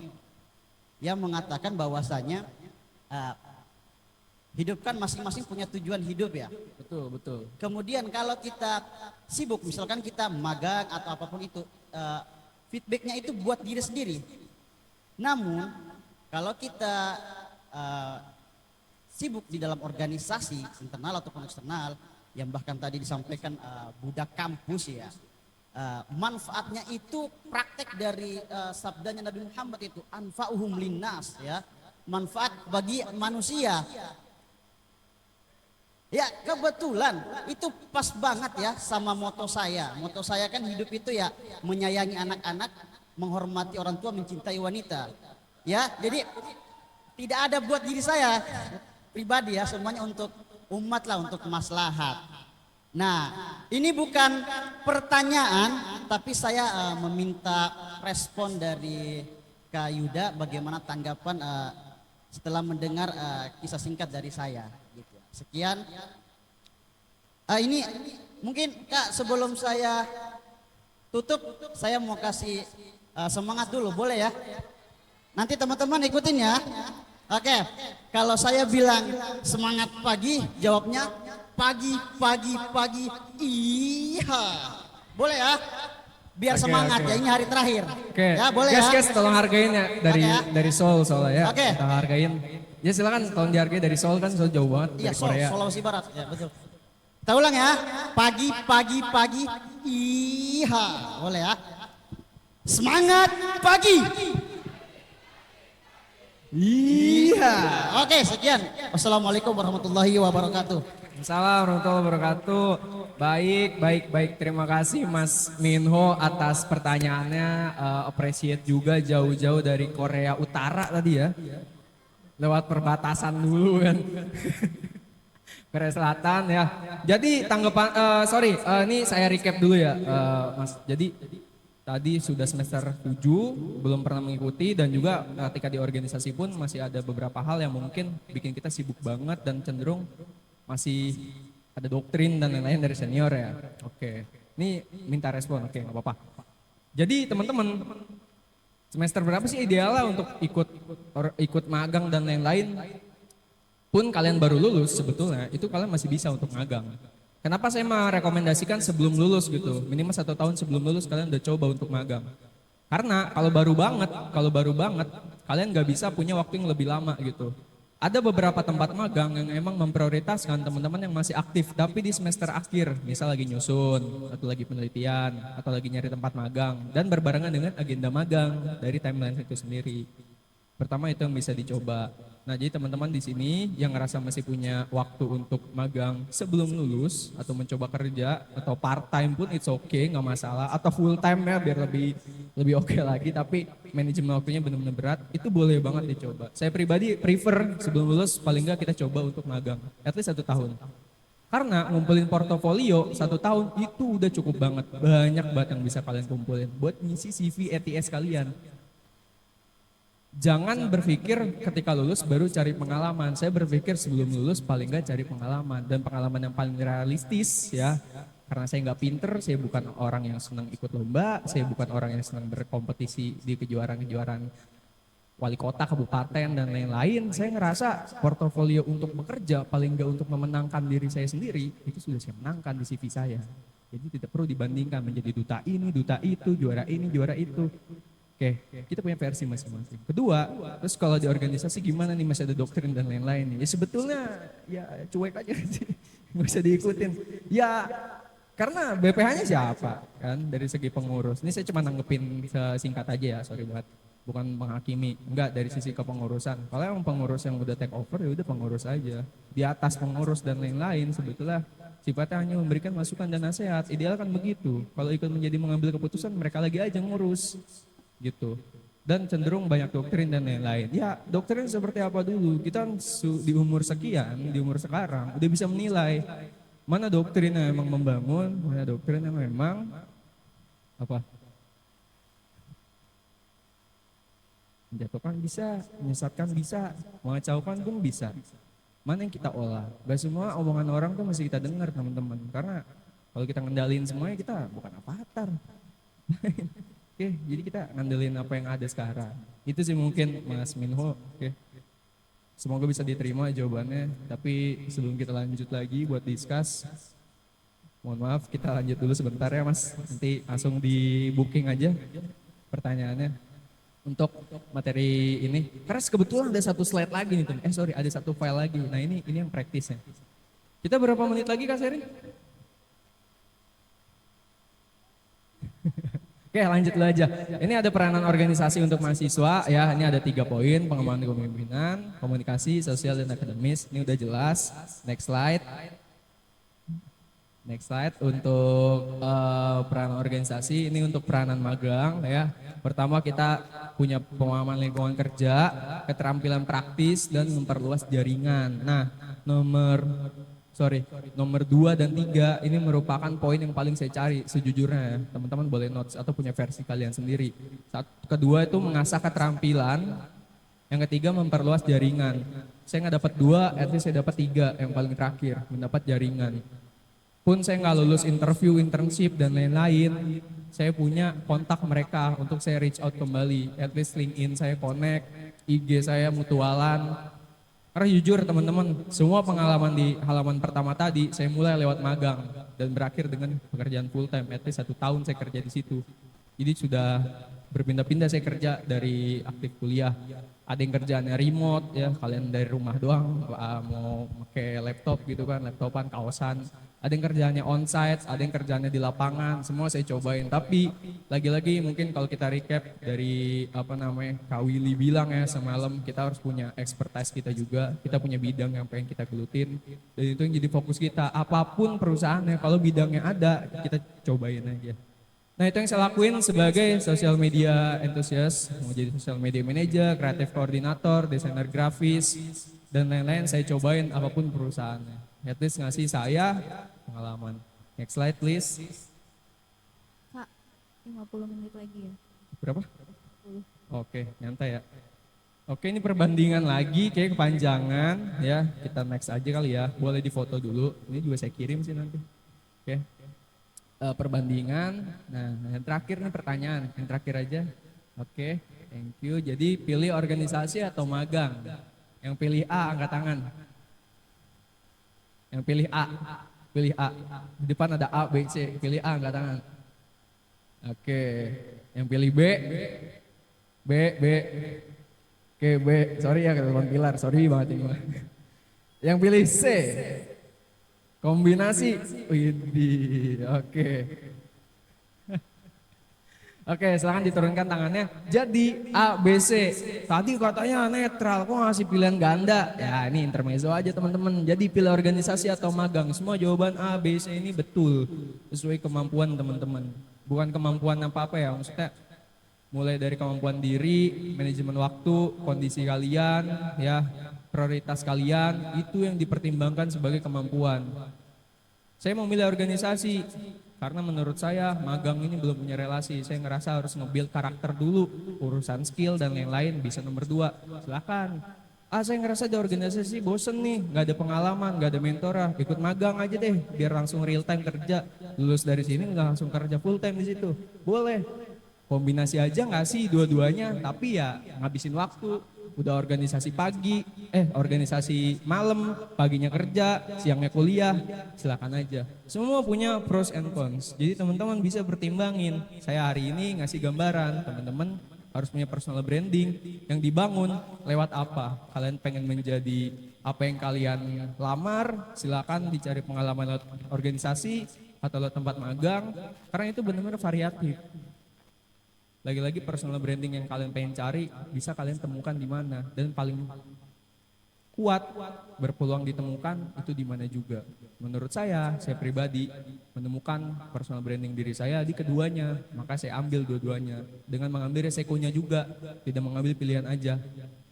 yang mengatakan bahwasanya hidup kan masing-masing punya tujuan hidup ya. Betul. Kemudian kalau kita sibuk, misalkan kita magang atau apapun itu, feedbacknya itu buat diri sendiri. Namun kalau kita sibuk di dalam organisasi internal ataupun eksternal, yang bahkan tadi disampaikan budak kampus ya, manfaatnya itu praktek dari sabdanya Nabi Muhammad itu anfa'uhum linnas ya, manfaat bagi manusia. Ya kebetulan itu pas banget ya sama moto saya. Moto saya kan hidup itu ya menyayangi anak-anak, menghormati orang tua, mencintai wanita. Ya, jadi tidak ada buat diri saya pribadi ya, semuanya untuk umat lah, untuk maslahat. Nah, ini bukan pertanyaan, tapi saya meminta respon dari Kak Yuda bagaimana tanggapan setelah mendengar kisah singkat dari saya. Gitu. Sekian. Ini mungkin Kak sebelum saya tutup, saya mau kasih semangat dulu, boleh ya? Nanti teman-teman ikutin ya. Oke, kalau saya bilang semangat pagi, jawabnya pagi. Iya, boleh ya? Biar Oke, semangat oke. ya, ini hari terakhir. Oke. Ya boleh ya. Guys, tolong hargain ya dari Oke ya. dari Seoul soalnya ya. Oke. Kita hargain. Ya silakan tolong dihargai dari Seoul, kan Seoul jauh banget Iya, dari Korea. Sulawesi Barat. Ya betul. Kita ulang ya. Pagi. Iya, boleh ya. Semangat pagi. Iya. Oke, sekian. Wassalamualaikum warahmatullahi wabarakatuh. Assalamualaikum warahmatullahi wabarakatuh. Baik. Terima kasih Mas Minho atas pertanyaannya. Appreciate juga jauh-jauh dari Korea Utara tadi ya. Lewat perbatasan dulu kan. Korea Selatan ya. Jadi tanggapan, ini saya recap dulu ya Mas. Jadi tadi sudah semester 7, belum pernah mengikuti, dan juga ketika di organisasi pun masih ada beberapa hal yang mungkin bikin kita sibuk banget dan cenderung masih ada doktrin dan lain-lain dari senior ya. Oke, ini minta respon, oke nggak apa-apa. Jadi teman-teman, semester berapa sih idealnya untuk ikut magang dan lain-lain? Pun kalian baru lulus sebetulnya, itu kalian masih bisa untuk magang. Kenapa saya merekomendasikan sebelum lulus gitu, minimal 1 tahun sebelum lulus kalian udah coba untuk magang. Karena kalau baru banget, kalian nggak bisa punya waktu yang lebih lama gitu. Ada beberapa tempat magang yang emang memprioritaskan teman-teman yang masih aktif, tapi di semester akhir, misal lagi nyusun, atau lagi penelitian, atau lagi nyari tempat magang, dan berbarengan dengan agenda magang dari timeline itu sendiri. Pertama itu yang bisa dicoba. Nah jadi teman-teman di sini yang ngerasa masih punya waktu untuk magang sebelum lulus atau mencoba kerja atau part time pun it's okay, nggak masalah, atau full time ya biar lebih oke lagi, tapi manajemen waktunya benar-benar berat, itu boleh banget dicoba. Saya pribadi prefer sebelum lulus paling nggak kita coba untuk magang at least 1 tahun. Karena ngumpulin portofolio 1 tahun itu udah cukup banget, banyak banget yang bisa kalian kumpulin buat ngisi CV ETS kalian. Jangan berpikir ketika lulus baru cari pengalaman. Saya berpikir sebelum lulus paling nggak cari pengalaman, dan pengalaman yang paling realistis ya karena saya nggak pinter, saya bukan orang yang senang ikut lomba, saya bukan orang yang senang berkompetisi di kejuaraan-kejuaraan wali kota, kabupaten, dan lain-lain. Saya ngerasa portofolio untuk bekerja, paling nggak untuk memenangkan diri saya sendiri, itu sudah saya menangkan di CV saya. Jadi tidak perlu dibandingkan menjadi duta ini, duta itu, juara ini, juara itu. Oke, kita punya versi masing-masing. Kedua, terus kalau di organisasi gimana nih, masih ada doktrin dan lain-lain nih. Ya sebetulnya ya cuek aja sih, nggak usah diikutin. Ya karena BPH-nya siapa kan dari segi pengurus. Ini saya cuma nanggepin singkat aja ya, sorry banget. Bukan menghakimi, enggak dari sisi kepengurusan. Kalau yang pengurus yang udah take over ya udah pengurus aja. Di atas pengurus dan lain-lain sebetulnya sifatnya hanya memberikan masukan dan nasihat. Ideal kan begitu. Kalau ikut menjadi mengambil keputusan mereka lagi aja ngurus gitu. Dan cenderung banyak doktrin dan lain-lain. Ya doktrin seperti apa dulu? Kita di umur sekian, di umur sekarang udah bisa menilai mana doktrin yang memang membangun, mana doktrin yang memang apa? Menjatuhkan bisa, menyesatkan bisa, mengacaukan pun bisa. Mana yang kita olah? Gak semua omongan orang tuh masih kita dengar teman-teman. Karena kalau kita ngendalin semuanya kita bukan avatar. Oke, jadi kita ngandelin apa yang ada sekarang. Itu sih mungkin Mas Minho. Oke. Semoga bisa diterima jawabannya. Tapi sebelum kita lanjut lagi buat discuss, mohon maaf kita lanjut dulu sebentar ya Mas. Nanti langsung di booking aja pertanyaannya. Untuk materi ini, karena kebetulan ada satu slide lagi nih teman. Ada satu file lagi. Nah ini yang praktisnya. Kita berapa menit lagi Kak Seri? Oke lanjut dulu aja. Ini ada peranan organisasi untuk mahasiswa ya. Ini ada 3 poin: pengembangan kepemimpinan, komunikasi, sosial dan akademis. Ini udah jelas. Next slide. Next slide untuk peranan organisasi, ini untuk peranan magang ya. Pertama kita punya pemahaman lingkungan kerja, keterampilan praktis dan memperluas jaringan. Nah, nomor 2 dan 3 ini merupakan poin yang paling saya cari sejujurnya ya. Teman-teman boleh notes atau punya versi kalian sendiri. Kedua itu mengasah keterampilan, yang ketiga memperluas jaringan. Saya nggak dapat 2, at least saya dapat 3 yang paling terakhir, mendapat jaringan. Pun saya nggak lulus interview, internship, dan lain-lain, saya punya kontak mereka untuk saya reach out kembali. At least LinkedIn saya connect, IG saya mutualan. Karena jujur teman-teman, semua pengalaman di halaman pertama tadi, saya mulai lewat magang dan berakhir dengan pekerjaan full time. At least 1 tahun saya kerja di situ. Jadi sudah berpindah-pindah saya kerja dari aktif kuliah. Ada yang kerjaannya remote ya, kalian dari rumah doang, mau pakai laptop gitu kan, laptopan, kaosan. Ada yang kerjaannya onsite, ada yang kerjaannya di lapangan, semua saya cobain. Tapi lagi-lagi mungkin kalau kita recap dari Kak Willy bilang ya semalam, kita harus punya expertise kita juga, kita punya bidang yang pengen kita gelutin. Dan itu yang jadi fokus kita, apapun perusahaannya, kalau bidangnya ada, kita cobain aja. Nah itu yang saya lakuin sebagai social media enthusiast, mau jadi social media manager, creative coordinator, desainer grafis, dan lain-lain saya cobain apapun perusahaannya. At least ngasih saya pengalaman. Next slide please. Kak, 50 menit lagi ya. Berapa? 10. Oke, nyantai ya. Oke, ini perbandingan lagi, kayak kepanjangan ya. Kita next aja kali ya. Boleh difoto dulu. Ini juga saya kirim sih nanti. Oke. Perbandingan. Nah, yang terakhir nih pertanyaan. Yang terakhir aja. Oke, thank you. Jadi pilih organisasi atau magang? Yang pilih A angkat tangan. Yang pilih A. Pilih A. Di depan ada A, B, C. Pilih A angkat tangan. Oke. Yang pilih B. B. Oke, B. Sorry ya teman pilar. Sorry banget ini. Yang pilih C. Kombinasi. Widih. Oke. Oke, silakan diturunkan tangannya. Jadi A, B, C. Tadi katanya netral, kok ngasih pilihan ganda? Ya ini intermezzo aja teman-teman. Jadi pilih organisasi atau magang. Semua jawaban A, B, C ini betul. Sesuai kemampuan teman-teman. Bukan kemampuan apa-apa ya, maksudnya mulai dari kemampuan diri, manajemen waktu, kondisi kalian, ya prioritas kalian, itu yang dipertimbangkan sebagai kemampuan. Saya mau milih organisasi. Karena menurut saya magang ini belum punya relasi. Saya ngerasa harus nge-build karakter dulu. Urusan skill dan lain-lain bisa nomor 2. Silakan. Saya ngerasa di organisasi bosen nih, nggak ada pengalaman, nggak ada mentora, ikut magang aja deh, biar langsung real time kerja. Lulus dari sini udah langsung kerja full time di situ. Boleh. Kombinasi aja nggak sih dua-duanya, tapi ya ngabisin waktu. Udah organisasi pagi, organisasi malam, paginya kerja, siangnya kuliah, silakan aja. Semua punya pros and cons. Jadi teman-teman bisa pertimbangin. Saya hari ini ngasih gambaran, teman-teman harus punya personal branding yang dibangun lewat apa. Kalian pengen menjadi apa yang kalian lamar, silakan dicari pengalaman lewat organisasi atau lewat tempat magang, karena itu benar-benar variatif. Lagi-lagi personal branding yang kalian pengen cari bisa kalian temukan di mana, dan paling kuat berpeluang ditemukan itu di mana juga. Menurut saya pribadi menemukan personal branding diri saya di keduanya, maka saya ambil dua-duanya dengan mengambil resikonya juga, tidak mengambil pilihan aja.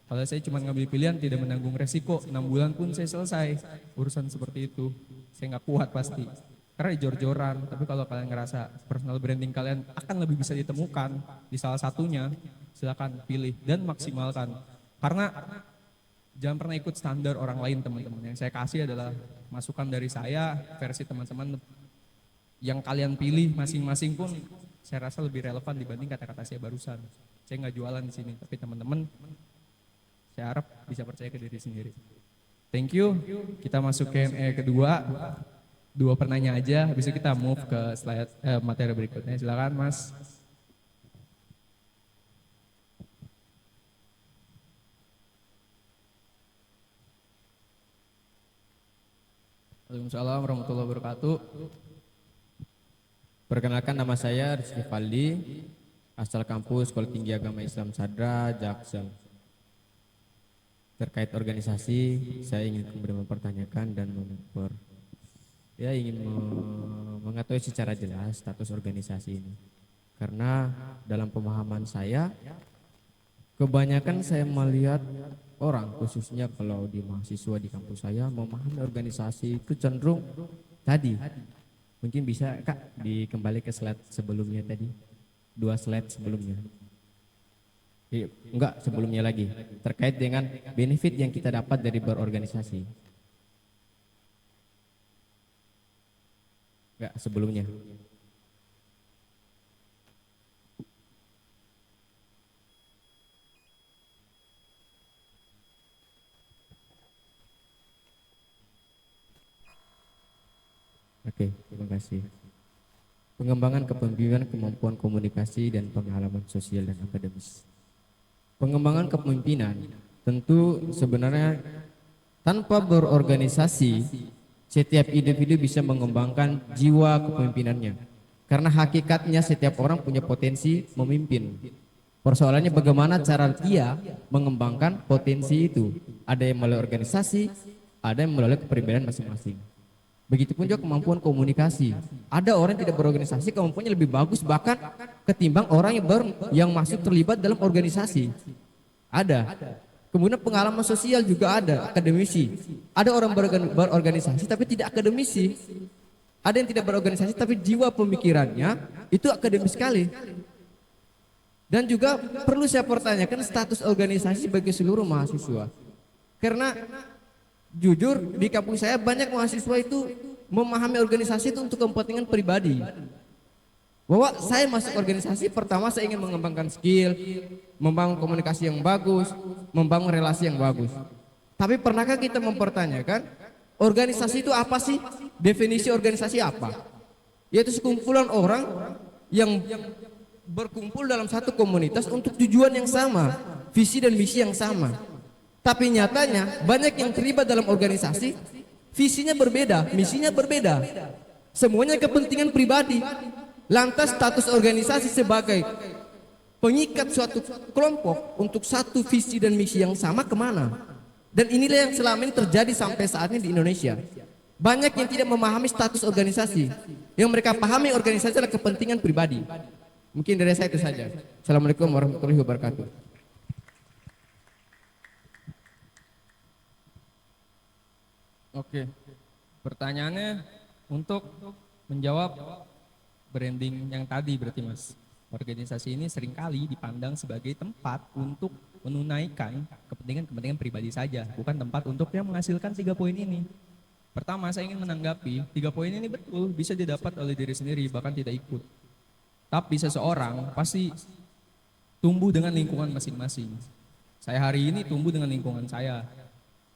Kalau saya cuma ngambil pilihan tidak menanggung resiko, 6 bulan pun saya selesai urusan seperti itu, saya nggak kuat pasti. Karena jor-joran, tapi kalau kalian ngerasa personal branding kalian akan lebih bisa ditemukan di salah satunya, silakan pilih dan maksimalkan. Karena jangan pernah ikut standar orang lain teman-teman. Yang saya kasih adalah masukan dari saya, versi teman-teman yang kalian pilih masing-masing pun saya rasa lebih relevan dibanding kata-kata saya barusan. Saya nggak jualan di sini, tapi teman-teman saya harap bisa percaya ke diri sendiri. Thank you. Kita masuk Q&A kedua. 2 pertanyaan aja, habis itu kita move ke slide materi berikutnya. Silakan Mas. Waalaikumsalam warahmatullahi wabarakatuh. Perkenalkan, nama saya Rizky Faldi, asal kampus Sekolah Tinggi Agama Islam Sadra, Jaksel. Terkait organisasi, saya ingin kemudian mempertanyakan dan ingin mengetahui secara jelas status organisasi ini. Karena dalam pemahaman saya, kebanyakan saya melihat orang, khususnya kalau di mahasiswa di kampus saya, memahami organisasi itu cenderung tadi. Mungkin bisa Kak dikembali ke slide sebelumnya tadi, 2 slide sebelumnya. Enggak, sebelumnya lagi, terkait dengan benefit yang kita dapat dari berorganisasi. Enggak, sebelumnya. Oke, terima kasih. Pengembangan kepemimpinan, kemampuan komunikasi, dan pengalaman sosial dan akademis. Pengembangan kepemimpinan tentu sebenarnya tanpa berorganisasi, setiap individu bisa mengembangkan jiwa kepemimpinannya. Karena hakikatnya setiap orang punya potensi memimpin. Persoalannya bagaimana cara dia mengembangkan potensi itu. Ada yang melalui organisasi, ada yang melalui kepribadian masing-masing. Begitupun juga kemampuan komunikasi. Ada orang yang tidak berorganisasi kemampuannya lebih bagus bahkan ketimbang orang yang masuk terlibat dalam organisasi. Ada. Kemudian pengalaman sosial juga ada, akademisi. Ada orang berorganisasi tapi tidak akademisi. Ada yang tidak berorganisasi tapi jiwa pemikirannya itu akademis sekali. Dan juga perlu saya pertanyakan status organisasi bagi seluruh mahasiswa. Karena jujur di kampus saya banyak mahasiswa itu memahami organisasi itu untuk kepentingan pribadi. Bahwa saya masuk organisasi pertama saya ingin mengembangkan skill, membangun komunikasi yang bagus, membangun relasi yang bagus. Tapi pernahkah kita mempertanyakan organisasi itu apa sih? Definisi organisasi apa? Yaitu sekumpulan orang yang berkumpul dalam satu komunitas untuk tujuan yang sama, visi dan misi yang sama. Tapi nyatanya banyak yang terlibat dalam organisasi, visinya berbeda, misinya berbeda. Semuanya kepentingan pribadi. Lantas status organisasi sebagai pengikat suatu kelompok untuk satu visi dan misi yang sama kemana? Dan inilah yang selama ini terjadi sampai saat ini di Indonesia. Banyak yang tidak memahami status organisasi. Yang mereka pahami organisasi adalah kepentingan pribadi. Mungkin dari saya itu saja. Assalamualaikum warahmatullahi wabarakatuh. Oke, pertanyaannya untuk menjawab branding yang tadi berarti Mas. organisasi ini seringkali dipandang sebagai tempat untuk menunaikan kepentingan-kepentingan pribadi saja, bukan tempat untuk yang menghasilkan 3 poin ini. Pertama, saya ingin menanggapi 3 poin ini betul bisa didapat oleh diri sendiri, bahkan tidak ikut. Tapi seseorang pasti tumbuh dengan lingkungan masing-masing. Saya hari ini tumbuh dengan lingkungan saya,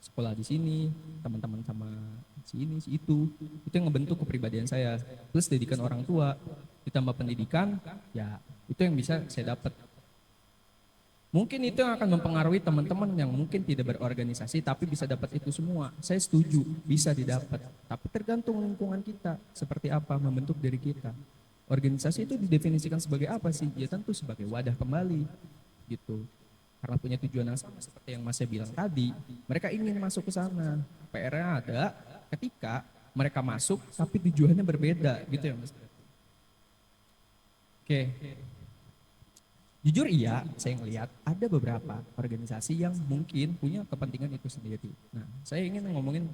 sekolah di sini, teman-teman sama si ini, si itu yang ngebentuk kepribadian saya. Plus didikan orang tua, ditambah pendidikan, ya itu yang bisa saya dapat. Mungkin itu yang akan mempengaruhi teman-teman yang mungkin tidak berorganisasi tapi bisa dapat itu semua. Saya setuju, bisa didapat. Tapi tergantung lingkungan kita, seperti apa membentuk diri kita. Organisasi itu didefinisikan sebagai apa sih? Ya tentu sebagai wadah kembali, gitu. Karena punya tujuan yang sama seperti yang Mas bilang tadi, mereka ingin masuk ke sana. PR-nya ada ketika mereka masuk tapi tujuannya berbeda, gitu ya Mas. Oke. Jujur iya, saya ngelihat ada beberapa organisasi yang mungkin punya kepentingan itu sendiri. Nah, saya ingin ngomongin,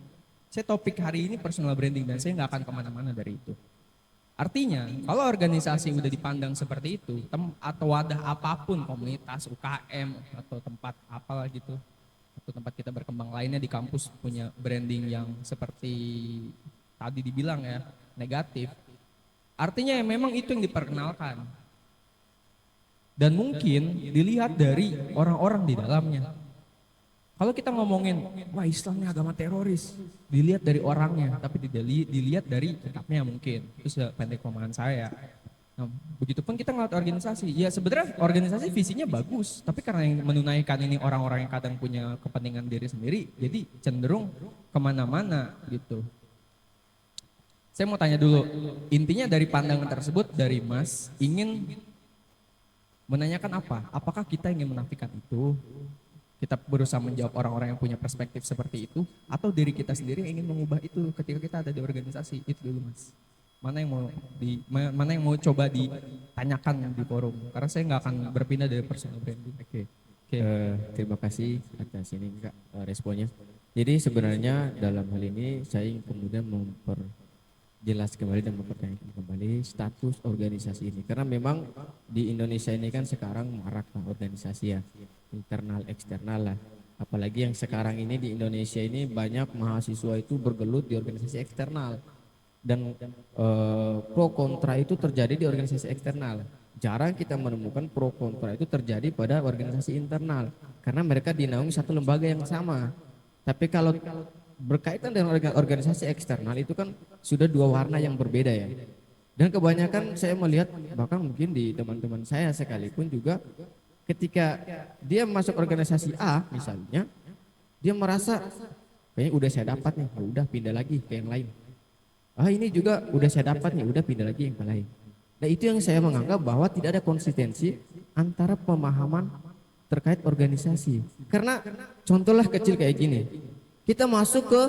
saya topik hari ini personal branding dan saya nggak akan kemana-mana dari itu. Artinya, kalau organisasi udah dipandang seperti itu, atau wadah apapun, komunitas, UKM, atau tempat apalah gitu, atau tempat kita berkembang lainnya di kampus punya branding yang seperti tadi dibilang ya, negatif, artinya memang itu yang diperkenalkan. Dan mungkin dilihat dari orang-orang di dalamnya. Kalau kita ngomongin, wah Islam ini agama teroris, dilihat dari orangnya, tapi dilihat dari sikapnya mungkin. Itu sependek pemahaman saya. Nah, begitupun kita ngeliat organisasi, ya sebenarnya organisasi visinya bagus, tapi karena yang menunaikan ini orang-orang yang kadang punya kepentingan diri sendiri, jadi cenderung kemana-mana gitu. Saya mau tanya dulu, intinya dari pandangan tersebut dari Mas, ingin menanyakan apa? Apakah kita ingin menafikan itu? Kita berusaha menjawab orang-orang yang punya perspektif seperti itu, atau diri kita sendiri yang ingin mengubah itu ketika kita ada di organisasi? Itu dulu Mas. Mana yang mau coba ditanyakan di forum? Karena saya nggak akan berpindah dari personal branding. Oke. Terima kasih atas ini Kak, responnya. Jadi sebenarnya dalam hal ini saya ingin kemudian memperjelas kembali dan mempertanyakan kembali status organisasi ini. Karena memang di Indonesia ini kan sekarang marak lah organisasi ya, internal eksternal lah. Apalagi yang sekarang ini di Indonesia ini banyak mahasiswa itu bergelut di organisasi eksternal. Dan pro kontra itu terjadi di organisasi eksternal. Jarang kita menemukan pro kontra itu terjadi pada organisasi internal. Karena mereka dinaungi satu lembaga yang sama. Tapi kalau berkaitan dengan organisasi eksternal itu kan sudah dua warna yang berbeda ya. Dan kebanyakan saya melihat bahkan mungkin di teman-teman saya sekalipun juga ketika dia masuk organisasi A misalnya, dia merasa kayaknya udah saya dapat nih, ya udah pindah lagi ke yang lain. Ini juga udah saya dapat nih, udah pindah lagi yang lain. Nah itu yang saya menganggap bahwa tidak ada konsistensi antara pemahaman terkait organisasi. Karena contohlah kecil kayak gini, kita masuk ke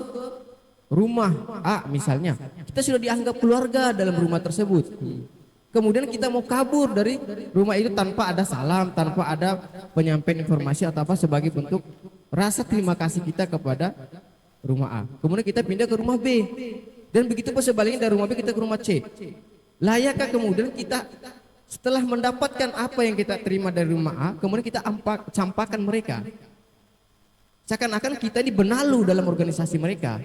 rumah A misalnya, kita sudah dianggap keluarga dalam rumah tersebut. Kemudian kita mau kabur dari rumah itu tanpa ada salam, tanpa ada penyampaian informasi atau apa sebagai bentuk rasa terima kasih kita kepada rumah A. Kemudian kita pindah ke rumah B. Dan begitu pun sebaliknya dari rumah B kita ke rumah C. Layakkah kemudian kita setelah mendapatkan apa yang kita terima dari rumah A, kemudian kita campakkan mereka? Seakan-akan kita ini benalu dalam organisasi mereka.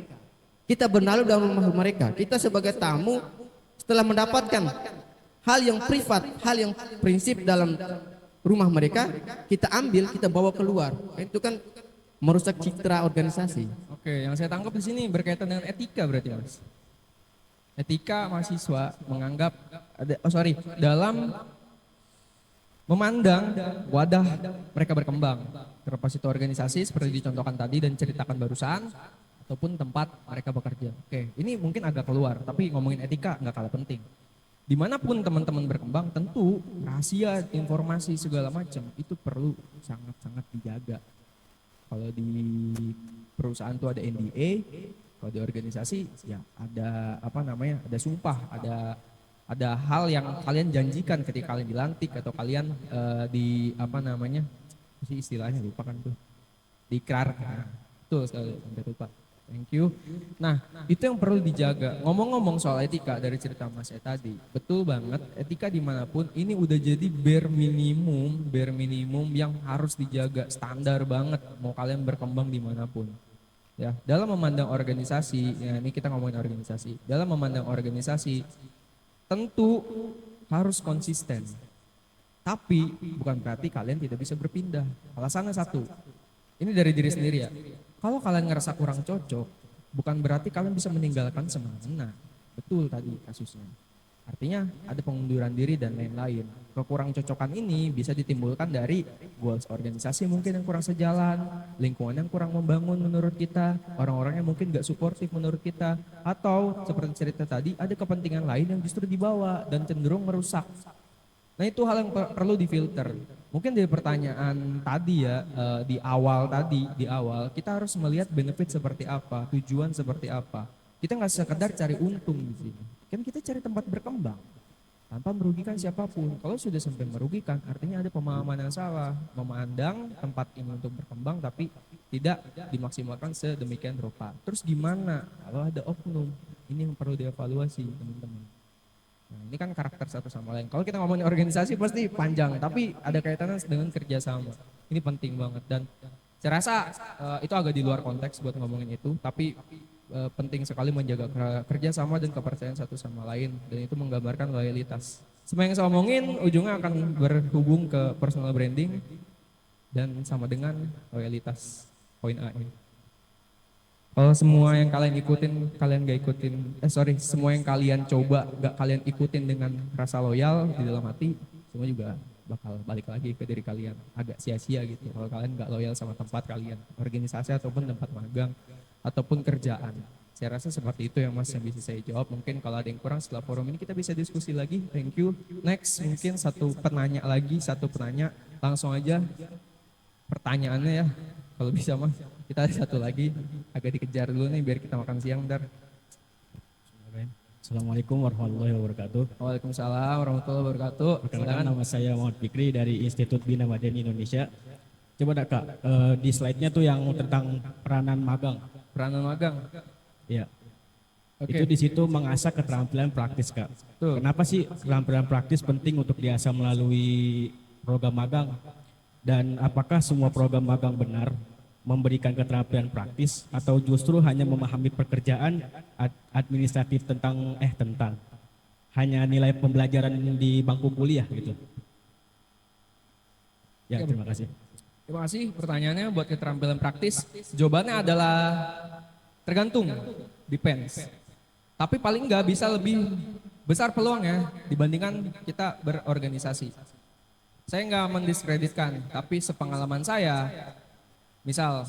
Kita benalu dalam rumah mereka. Kita sebagai tamu setelah mendapatkan hal yang privat, hal yang prinsip dalam rumah mereka, kita ambil, kita bawa keluar. Itu kan merusak citra organisasi. Oke, yang saya tangkap di sini berkaitan dengan etika berarti Mas. Etika mahasiswa menganggap dalam memandang wadah mereka berkembang, terlepas itu organisasi seperti dicontohkan tadi dan ceritakan barusan, ataupun tempat mereka bekerja. Oke, ini mungkin agak keluar, tapi ngomongin etika nggak kalah penting. Dimanapun teman-teman berkembang, tentu rahasia, informasi segala macam itu perlu sangat-sangat dijaga. Kalau di perusahaan tuh ada NDA, kalau di organisasi ya ada ada sumpah, ada hal yang kalian janjikan ketika kalian dilantik atau kalian istilahnya lupa kan tuh, diikrar. Betul sekali, sampai lupa. Thank you. Nah, itu yang perlu dijaga. Ngomong-ngomong soal etika dari cerita Mas saya tadi, betul banget. Etika dimanapun ini udah jadi bare minimum yang harus dijaga, standar banget. Mau kalian berkembang dimanapun. Ya, dalam memandang organisasi, ya ini kita ngomongin organisasi. Dalam memandang organisasi, tentu harus konsisten. Tapi bukan berarti kalian tidak bisa berpindah. Alasannya satu, ini dari diri sendiri ya. Kalau kalian ngerasa kurang cocok, bukan berarti kalian bisa meninggalkan semena. Betul tadi kasusnya. Artinya ada pengunduran diri dan lain-lain. Kekurang cocokan ini bisa ditimbulkan dari goals organisasi mungkin yang kurang sejalan, lingkungan yang kurang membangun menurut kita, orang-orang yang mungkin gak suportif menurut kita, atau seperti cerita tadi ada kepentingan lain yang justru dibawa dan cenderung merusak. Nah itu hal yang perlu difilter. Mungkin dari pertanyaan tadi ya, di awal kita harus melihat benefit seperti apa, tujuan seperti apa. Kita nggak sekedar cari untung di sini. Kan kita cari tempat berkembang tanpa merugikan siapapun. Kalau sudah sampai merugikan, artinya ada pemahaman yang salah. Memandang tempat ini untuk berkembang tapi tidak dimaksimalkan sedemikian rupa. Terus gimana kalau ada oknum? Ini yang perlu dievaluasi teman-teman. Nah, ini kan karakter satu sama lain. Kalau kita ngomongin organisasi pasti panjang, tapi ada kaitannya dengan kerjasama. Ini penting banget dan saya rasa itu agak di luar konteks buat ngomongin itu, tapi penting sekali menjaga kerjasama dan kepercayaan satu sama lain dan itu menggambarkan loyalitas. Semua yang saya omongin ujungnya akan berhubung ke personal branding dan sama dengan loyalitas poin A ini. Kalau semua yang kalian ikutin, kalian gak ikutin, semua yang kalian coba gak kalian ikutin dengan rasa loyal di dalam hati, semua juga bakal balik lagi ke diri kalian. Agak sia-sia gitu kalau kalian gak loyal sama tempat kalian, organisasi ataupun tempat magang, ataupun kerjaan. Saya rasa seperti itu yang Mas yang bisa saya jawab. Mungkin kalau ada yang kurang setelah forum ini kita bisa diskusi lagi. Thank you. Next mungkin satu penanya, langsung aja pertanyaannya ya. Kalau bisa Mas. Kita ada satu lagi, agak dikejar dulu nih biar kita makan siang ntar. Assalamualaikum warahmatullahi wabarakatuh. Waalaikumsalam warahmatullahi wabarakatuh. Perkenalkan nama saya Muhammad Fikri dari Institut Bina Madani Indonesia. Coba Kak, di slide-nya tuh yang tentang peranan magang. Peranan magang? Ya. Oke. Itu di situ mengasah keterampilan praktis Kak. Tuh. Kenapa sih keterampilan praktis penting untuk diasah melalui program magang? Dan apakah semua program magang benar memberikan keterampilan praktis atau justru hanya memahami pekerjaan administratif tentang hanya nilai pembelajaran di bangku kuliah gitu. Ya, terima kasih. Terima kasih pertanyaannya buat keterampilan praktis. Jawabannya adalah tergantung, depends. Tapi paling nggak bisa lebih besar peluangnya dibandingkan kita berorganisasi. Saya nggak mendiskreditkan, tapi sepengalaman saya, misal,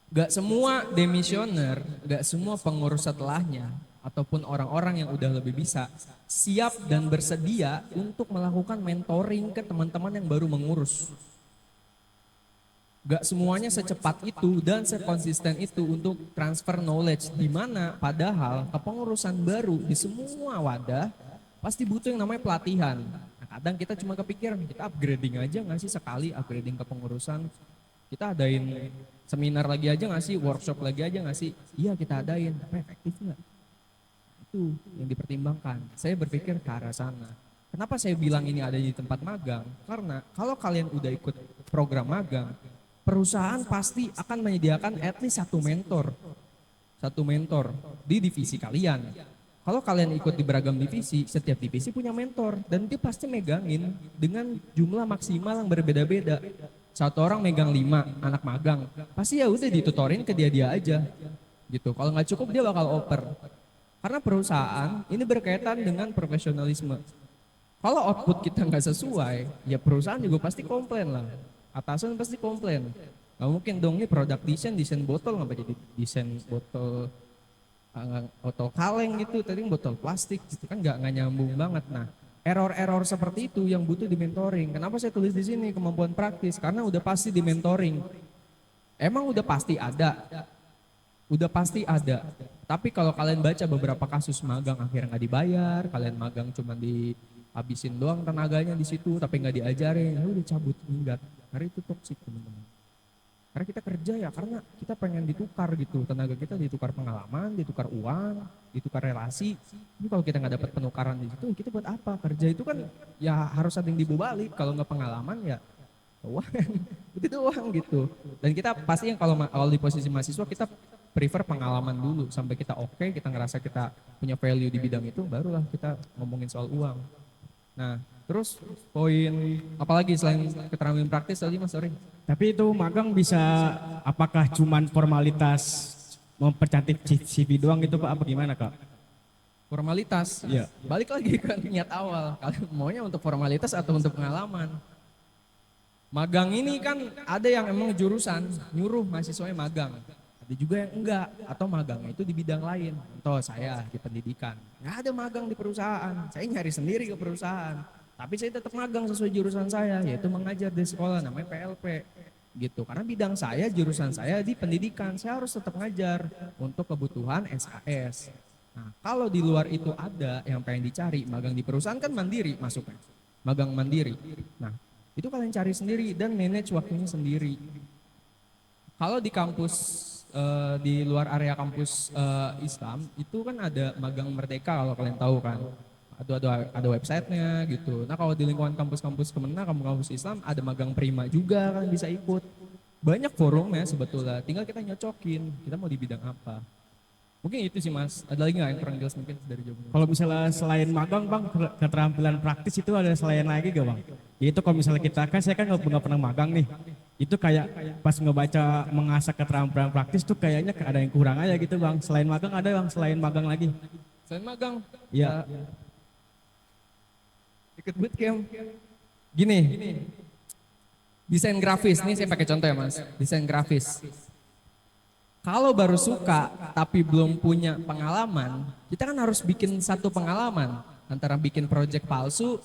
gak semua demisioner, gak semua pengurus setelahnya, ataupun orang-orang yang udah lebih bisa, siap dan bersedia untuk melakukan mentoring ke teman-teman yang baru mengurus. Gak semuanya secepat itu dan sekonsisten itu untuk transfer knowledge, di mana padahal kepengurusan baru di semua wadah pasti butuh yang namanya pelatihan. Nah, kadang kita cuma kepikiran, kita upgrading aja gak sih sekali upgrading kepengurusan. Kita adain seminar lagi aja nggak sih, workshop lagi aja nggak sih? Iya kita adain, tapi efektif nggak? Itu yang dipertimbangkan. Saya berpikir ke arah sana. Kenapa saya bilang ini ada di tempat magang? Karena kalau kalian udah ikut program magang, perusahaan pasti akan menyediakan at least satu mentor di divisi kalian. Kalau kalian ikut di beragam divisi, setiap divisi punya mentor dan dia pasti megangin dengan jumlah maksimal yang berbeda-beda. Satu orang megang 5 anak magang, pasti ya udah ditutorin ke dia aja gitu. Kalau nggak cukup dia bakal oper. Karena perusahaan ini berkaitan dengan profesionalisme. Kalau output kita nggak sesuai, ya perusahaan juga pasti komplain lah. Atasan pasti komplain. Nggak mungkin dong ini produk desain botol nggak jadi desain botol kaleng gitu, tadi botol plastik gitu kan nggak nyambung banget. Nah, error-error seperti itu yang butuh di mentoring. Kenapa saya tulis di sini kemampuan praktis? Karena udah pasti di mentoring. Emang udah pasti ada. Tapi kalau kalian baca beberapa kasus magang akhirnya nggak dibayar, kalian magang cuma dihabisin doang tenaganya di situ, tapi nggak diajarin, ya udah cabut minggat. Karena itu toksik teman-teman. Karena kita kerja ya karena kita pengen ditukar gitu, tenaga kita ditukar pengalaman, ditukar uang, ditukar relasi. Ini kalau kita nggak dapat penukaran di situ, kita buat apa? Kerja itu kan ya harus ada yang dibawa balik. Kalau nggak pengalaman ya uang, itu doang gitu. Dan kita pasti yang kalau di posisi mahasiswa kita prefer pengalaman dulu sampai kita oke, kita ngerasa kita punya value di bidang itu, barulah kita ngomongin soal uang. Nah, terus poin apalagi selain keterampilan praktis tadi Mas, sorry. Tapi itu magang bisa, apakah cuman formalitas mempercantik CV doang gitu Pak, apa gimana Kak? Formalitas. Iya. Balik lagi ke niat awal. Kalian maunya untuk formalitas atau untuk pengalaman? Magang ini kan ada yang emang jurusan nyuruh mahasiswanya magang. Ada juga yang enggak atau magangnya itu di bidang lain. Contoh saya di pendidikan. Nggak ada magang di perusahaan. Saya nyari sendiri ke perusahaan. Tapi saya tetap magang sesuai jurusan saya, yaitu mengajar di sekolah namanya PLP. Gitu. Karena bidang saya, jurusan saya di pendidikan. Saya harus tetap ngajar untuk kebutuhan SKS. Nah, kalau di luar itu ada yang pengen dicari, magang di perusahaan kan mandiri masuknya. Magang mandiri. Nah, itu kalian cari sendiri dan manage waktunya sendiri. Kalau di kampus, di luar area kampus Islam, itu kan ada magang Merdeka kalau kalian tahu kan. Ada websitenya gitu. Nah kalau di lingkungan kampus-kampus Kemenang, kampus-kampus Islam, ada magang Prima juga kalian bisa ikut. Banyak forumnya sebetulnya, tinggal kita nyocokin, kita mau di bidang apa. Mungkin itu sih Mas, ada lagi nggak yang kurang jelas mungkin dari jawabannya? Kalau misalnya selain magang Bang, keterampilan praktis itu ada selain lagi gak Bang? Yaitu kalau misalnya kita, kan saya kan nggak pernah magang nih. Itu kayak pas ngebaca mengasah keterampilan praktis tuh kayaknya ada yang kurang aja gitu Bang. Selain magang ada Bang, selain magang lagi? Selain magang, Iya. ikut bootcamp. Gini, desain grafis, ini saya pakai contoh ya Mas, desain grafis. Kalau baru suka tapi belum punya pengalaman, kita kan harus bikin satu pengalaman. Antara bikin project palsu,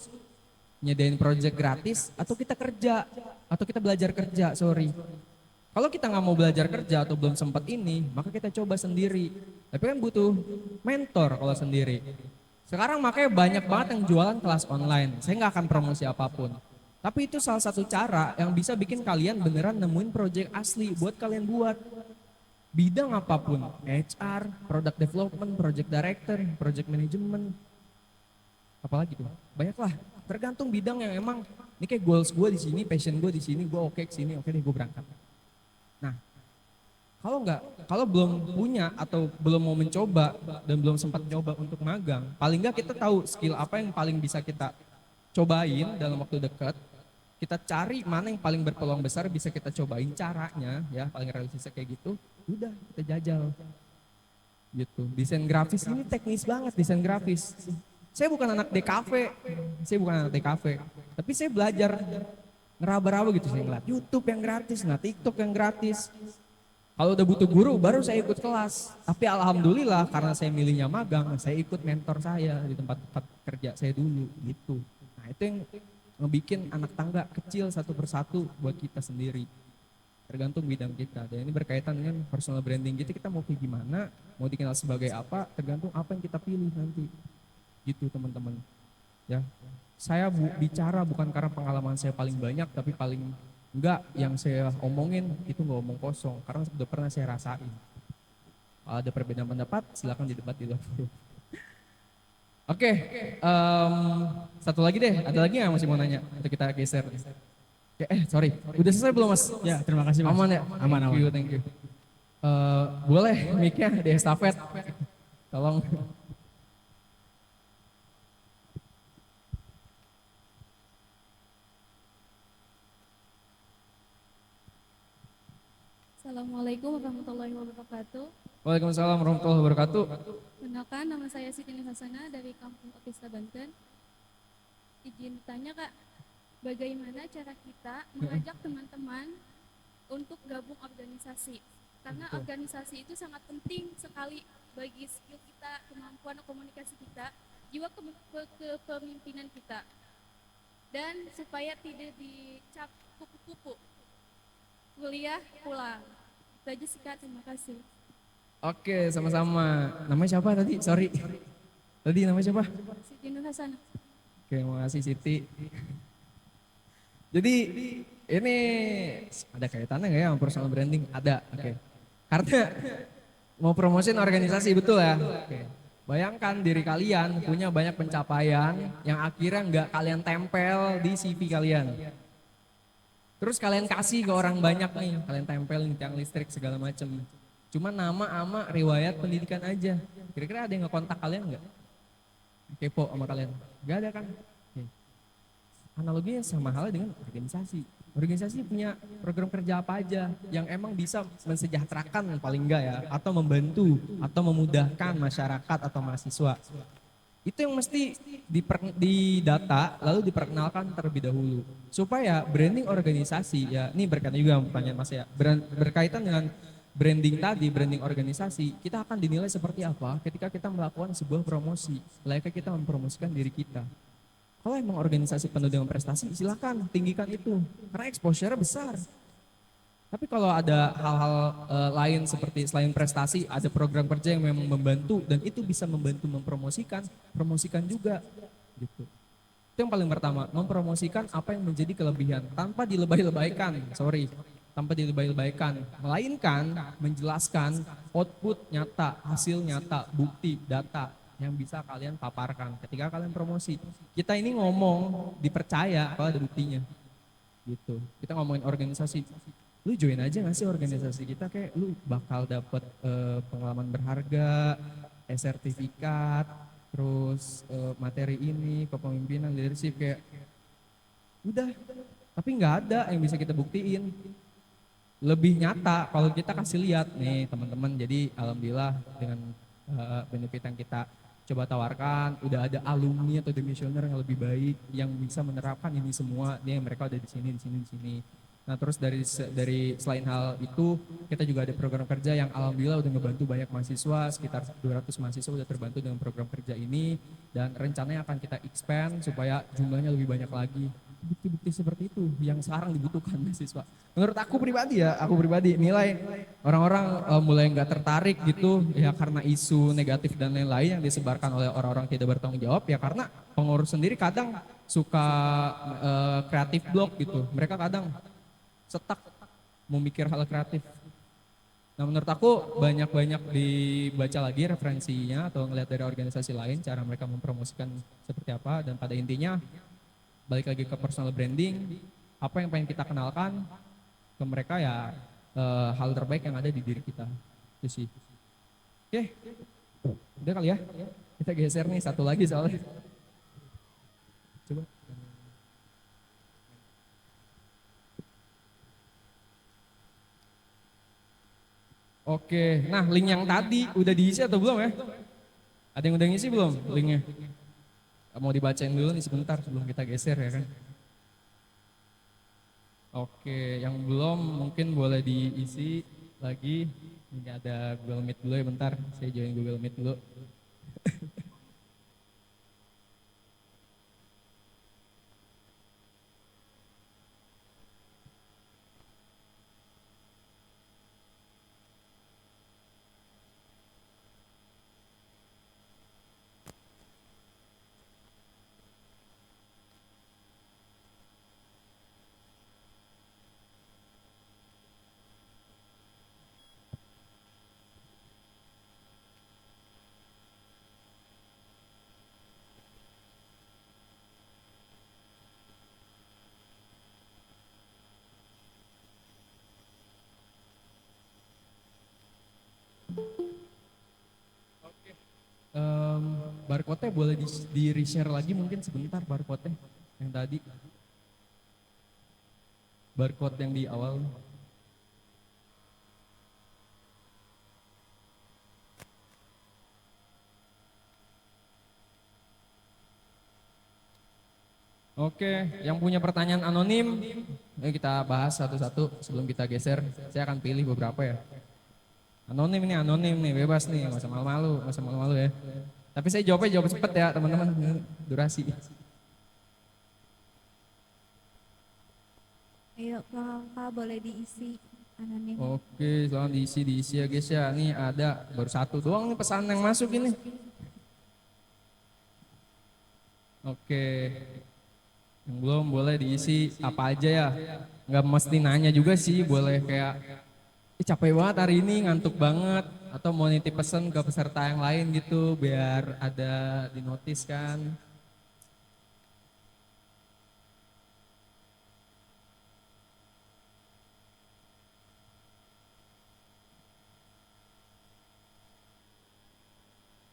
nyedain project gratis, atau kita kerja, atau kita belajar kerja, sorry. Kalau kita nggak mau belajar kerja atau belum sempat ini, maka kita coba sendiri. Tapi kan butuh mentor kalau sendiri. Sekarang makanya banyak banget yang jualan kelas online. Saya nggak akan promosi apapun. Tapi itu salah satu cara yang bisa bikin kalian beneran nemuin project asli buat kalian buat. Bidang apapun, HR, product development, project director, project management, apalagi tuh, banyak lah. Tergantung bidang yang emang, ini kayak goals gue di sini, passion gue di sini, gue oke ke sini, oke deh gue berangkat. Nah, kalau belum punya atau belum mau mencoba dan belum sempat coba untuk magang, paling nggak kita tahu skill apa yang paling bisa kita cobain dalam waktu dekat. Kita cari mana yang paling berpeluang besar bisa kita cobain caranya, ya paling realistis kayak gitu. Udah kita jajal gitu. Desain grafis ini teknis banget, desain grafis. Saya bukan anak DKV, tapi saya belajar ngeraba-raba gitu. Saya ngeliat YouTube yang gratis, TikTok yang gratis. Kalau udah butuh guru baru saya ikut kelas. Tapi alhamdulillah karena saya milihnya magang, saya ikut mentor saya di tempat kerja saya dulu gitu. Nah itu yang ngebikin anak tangga kecil satu persatu buat kita sendiri. Tergantung bidang kita. Dan ini berkaitan dengan personal branding kita mau kayak gimana, mau dikenal sebagai apa, tergantung apa yang kita pilih nanti. Gitu teman-teman. Ya. Saya bicara bukan karena pengalaman saya paling banyak, tapi paling enggak yang saya omongin itu enggak omong kosong, karena sudah pernah saya rasain. Kalau ada perbedaan pendapat, silakan didebat di luar. Oke, satu lagi deh, ada lagi yang masih mau nanya? Atau kita geser? Sorry, udah selesai belum Mas? Ya, terima kasih Mas. Aman ya? Aman. Thank you. Boleh mic-nya di estafet, tolong. Assalamualaikum warahmatullahi wabarakatuh. Waalaikumsalam warahmatullahi wabarakatuh. Kenalkan, nama saya Siti Nurhasana dari Kampung Otista Banten. Izin bertanya Kak, bagaimana cara kita mengajak teman-teman untuk gabung organisasi? Karena organisasi itu sangat penting sekali bagi skill kita, kemampuan komunikasi kita, jiwa kepemimpinan kita. Dan supaya tidak dicap kupu-kupu, kuliah pulang. Itu aja sih Kak, terima kasih. Oke, sama-sama. Namanya siapa tadi? Sorry. Tadi namanya siapa? Siti Nurhasana. Oke, terima kasih Siti. Jadi ini ada kaitannya nggak ya sama personal branding? Ada, oke. Karena mau promosiin organisasi betul ya. Oke. Bayangkan diri kalian punya banyak pencapaian yang akhirnya nggak kalian tempel di CV kalian. Terus kalian kasih ke orang banyak nih, kalian tempelin tiang listrik segala macem. Cuma nama ama riwayat pendidikan aja. Kira-kira ada yang ngekontak kalian nggak? Kepo sama kalian? Gak ada kan? Oke. Analoginya sama halnya dengan organisasi. Organisasi punya program kerja apa aja yang emang bisa mensejahterakan paling enggak ya, atau membantu atau memudahkan masyarakat atau mahasiswa. Itu yang mesti didata lalu diperkenalkan terlebih dahulu supaya branding organisasi ya, ini berkaitan juga sama pertanyaan Mas ya, berkaitan dengan branding tadi, branding organisasi, kita akan dinilai seperti apa ketika kita melakukan sebuah promosi, layaknya kita mempromosikan diri kita. Kalau emang organisasi penuh dengan prestasi, silakan tinggikan itu, karena exposure besar. Tapi kalau ada hal-hal lain seperti selain prestasi, ada program kerja yang memang membantu dan itu bisa membantu mempromosikan, promosikan juga. Gitu. Itu yang paling pertama, mempromosikan apa yang menjadi kelebihan tanpa dilebay-lebaykan, tanpa dilebay-lebaykan, melainkan menjelaskan output nyata, hasil nyata, bukti, data yang bisa kalian paparkan ketika kalian promosi. Kita ini ngomong dipercaya kalau ada buktinya. Gitu. Kita ngomongin organisasi, lu join aja gak sih organisasi kita, kayak lu bakal dapet pengalaman berharga, sertifikat, terus materi ini, kepemimpinan, leadership, kayak udah. Tapi nggak ada yang bisa kita buktiin. Lebih nyata kalau kita kasih lihat nih teman-teman, jadi alhamdulillah dengan benefit yang kita coba tawarkan, udah ada alumni atau demisioner yang lebih baik yang bisa menerapkan ini semua, nih mereka udah di sini. Nah terus dari selain hal itu, kita juga ada program kerja yang alhamdulillah udah ngebantu banyak mahasiswa, sekitar 200 mahasiswa udah terbantu dengan program kerja ini, dan rencananya akan kita expand supaya jumlahnya lebih banyak lagi. Bukti-bukti seperti itu yang sekarang dibutuhkan mahasiswa. Menurut aku pribadi nilai orang-orang mulai nggak tertarik gitu ya karena isu negatif dan lain-lain yang disebarkan oleh orang-orang tidak bertanggung jawab, ya karena pengurus sendiri kadang suka kreatif blok gitu. Mereka kadang setak memikir hal kreatif. Nah menurut aku banyak-banyak dibaca lagi referensinya atau ngeliat dari organisasi lain cara mereka mempromosikan seperti apa, dan pada intinya balik lagi ke personal branding, apa yang pengen kita kenalkan ke mereka ya hal terbaik yang ada di diri kita. Itu sih. Oke, udah kali ya. Kita geser nih satu lagi soalnya. Coba. Oke, nah link yang tadi udah diisi atau belum ya? Ada yang udah ngisi belum linknya? Mau dibacain dulu nih sebentar sebelum kita geser ya kan? Oke, yang belum mungkin boleh diisi lagi. Ini ada Google Meet dulu ya, bentar. Saya join Google Meet dulu. Barcode-nya boleh di-reshare lagi mungkin sebentar, barcode-nya yang tadi. Barcode yang di awal. Oke, yang punya pertanyaan anonim, ayo kita bahas satu-satu sebelum kita geser. Saya akan pilih beberapa ya. Anonim nih, bebas nih, nggak usah malu-malu ya. Tapi saya jawab cepet ya teman-teman, durasi. Ayo Kak, boleh diisi anonim. Oke, selalu diisi ya guys ya. Nih ada baru satu doang nih pesan yang masuk ini. Oke, yang belum boleh diisi apa aja ya. nggak mesti nanya juga sih, boleh kayak "Ih, capek banget hari ini, ngantuk banget," atau mau nitip pesan ke peserta yang lain gitu biar ada di notice kan.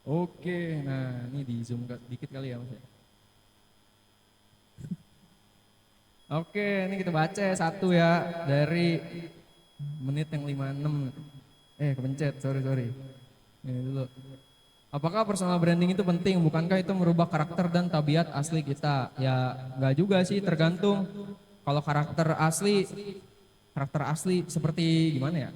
Oke, nah ini di zoom dikit kali ya Mas ya. Oke, ini kita baca ya satu ya dari menit yang 56. Kepencet, sorry. Ini dulu. Apakah personal branding itu penting? Bukankah itu merubah karakter dan tabiat asli kita? Ya, enggak juga sih, tergantung. Kalau karakter asli seperti gimana ya?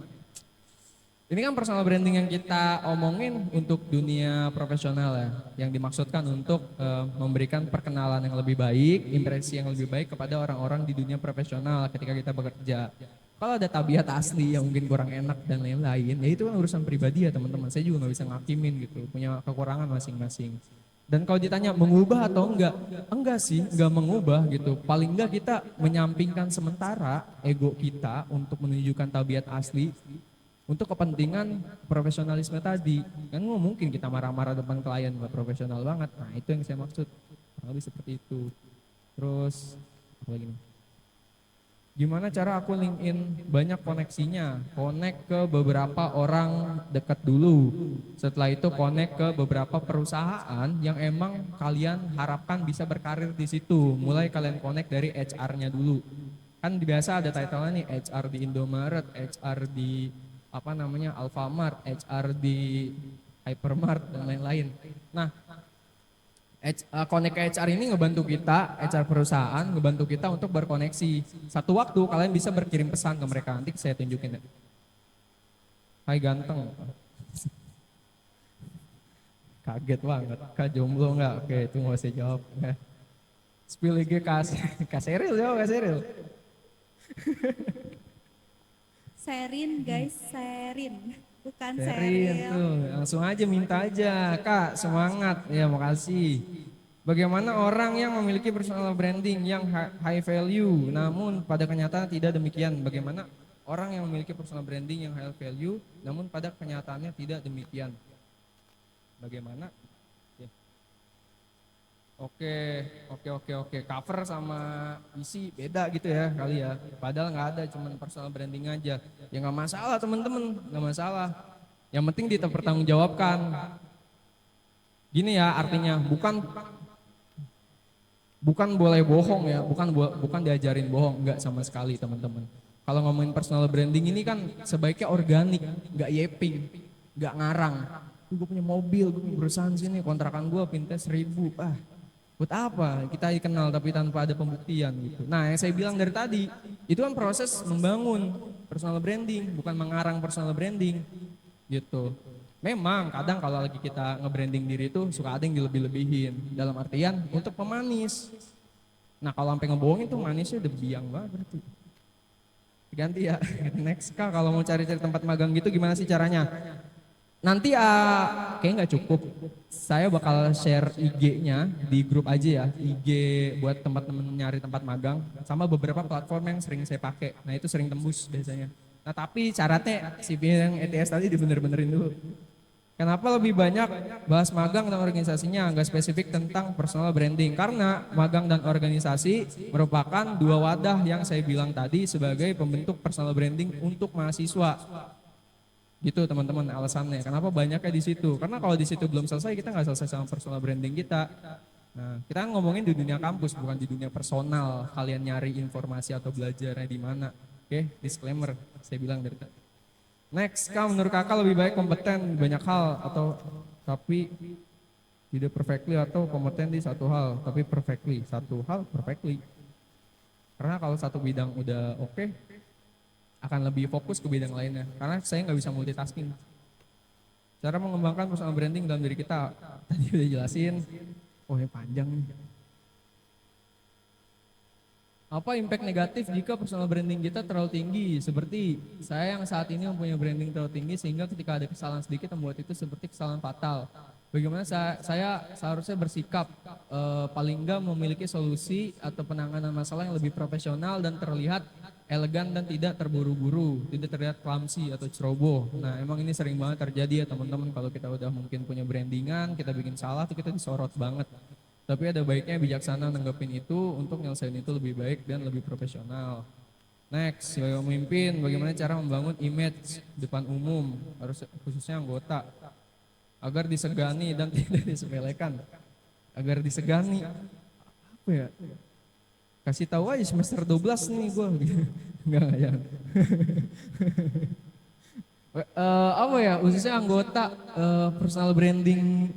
Ini kan personal branding yang kita omongin untuk dunia profesional ya, yang dimaksudkan untuk memberikan perkenalan yang lebih baik, impresi yang lebih baik kepada orang-orang di dunia profesional ketika kita bekerja. Kalau ada tabiat asli yang mungkin kurang enak dan lain-lain, ya itu kan urusan pribadi ya teman-teman. Saya juga nggak bisa ngakimin gitu, punya kekurangan masing-masing. Dan kalau ditanya mengubah atau enggak sih, enggak mengubah gitu. Paling enggak kita menyampingkan sementara ego kita untuk menunjukkan tabiat asli untuk kepentingan profesionalisme tadi. Kan nggak mungkin kita marah-marah depan klien, nggak profesional banget. Nah itu yang saya maksud, lebih seperti itu. Terus apa lagi nih? Gimana cara aku LinkedIn banyak koneksinya? Connect ke beberapa orang dekat dulu. Setelah itu connect ke beberapa perusahaan yang emang kalian harapkan bisa berkarir di situ. Mulai kalian connect dari HR-nya dulu. Kan biasa ada title-nya nih, HR di Indomaret, HR di Alfamart, HR di Hypermart dan lain-lain. Nah, connect ke HR ini ngebantu kita, HR perusahaan ngebantu kita untuk berkoneksi. Satu waktu kalian bisa berkirim pesan ke mereka, nanti saya tunjukin ya. Hai ganteng. Kaget banget, Kak jomblo nggak? Oke, itu nggak usah jawab. Spill IG Kak Seril, jawab Kak Seril. Serin guys, Serin, bukan Serin Seril. tuh, langsung aja minta aja, Kak semangat, ya makasih. Bagaimana orang yang memiliki personal branding yang high value, namun pada kenyataan tidak demikian? Bagaimana orang yang memiliki personal branding yang high value, namun pada kenyataannya tidak demikian? Bagaimana? Ya. Oke. Cover sama isi beda gitu ya kali ya. Padahal nggak ada, cuman personal branding aja. Ya nggak masalah teman-teman, nggak masalah. Yang penting dipertanggungjawabkan. Gini ya artinya, bukan boleh bohong ya, bukan diajarin bohong, nggak sama sekali teman-teman. Kalau ngomongin personal branding ini kan sebaiknya organik, nggak yeping, nggak ngarang. Gue punya mobil, gue punya perusahaan sini, kontrakan gue pintes 1.000, buat apa kita dikenal tapi tanpa ada pembuktian gitu. Nah yang saya bilang dari tadi, itu kan proses membangun personal branding, bukan mengarang personal branding gitu. Memang kadang kalau lagi kita nge-branding diri itu suka ada yang dilebih-lebihin, dalam artian untuk pemanis. Nah kalau sampai ngebohongin tuh manisnya udah biang banget berarti. Ganti ya, next Kak, kalau mau cari-cari tempat magang gitu gimana sih caranya? Nanti kayaknya nggak cukup. Saya bakal share IG-nya di grup aja ya. IG buat teman-teman nyari tempat magang sama beberapa platform yang sering saya pakai. Nah itu sering tembus biasanya. Nah tapi syaratnya si yang ETS tadi dibener-benerin dulu. Kenapa lebih banyak bahas magang dan organisasinya, nggak spesifik tentang personal branding? Karena magang dan organisasi merupakan dua wadah yang saya bilang tadi sebagai pembentuk personal branding untuk mahasiswa. Gitu teman-teman alasannya. Kenapa banyaknya di situ? Karena kalau di situ belum selesai, kita nggak selesai sama personal branding kita. Nah, kita ngomongin di dunia kampus, bukan di dunia personal. Kalian nyari informasi atau belajarnya di mana? Oke, disclaimer. Saya bilang dari tadi. Next, menurut kakak lebih baik kompeten banyak hal atau tapi tidak perfectly atau kompeten di satu hal tapi perfectly? Satu hal perfectly. Karena kalau satu bidang udah oke, akan lebih fokus ke bidang lainnya. Karena saya nggak bisa multitasking. Cara mengembangkan personal branding dalam diri kita, tadi udah jelasin. Oh ini panjang nih. Apa impact negatif jika personal branding kita terlalu tinggi? Seperti saya yang saat ini mempunyai branding terlalu tinggi sehingga ketika ada kesalahan sedikit membuat itu seperti kesalahan fatal. Bagaimana saya seharusnya bersikap paling enggak memiliki solusi atau penanganan masalah yang lebih profesional dan terlihat elegan dan tidak terburu-buru, tidak terlihat clumsy atau ceroboh. Nah, emang ini sering banget terjadi ya teman-teman, kalau kita udah mungkin punya brandingan, kita bikin salah tuh kita disorot banget. Tapi ada baiknya bijaksana nanggepin itu untuk nyelesain itu lebih baik dan lebih profesional. Next, sebagai pemimpin, bagaimana cara membangun image depan umum, harus khususnya anggota, agar disegani dan tidak disepelekan. Agar disegani, apa ya? Kasih tahu aja semester 12 nih gue. Enggak ya. Apa ya, khususnya anggota, personal branding,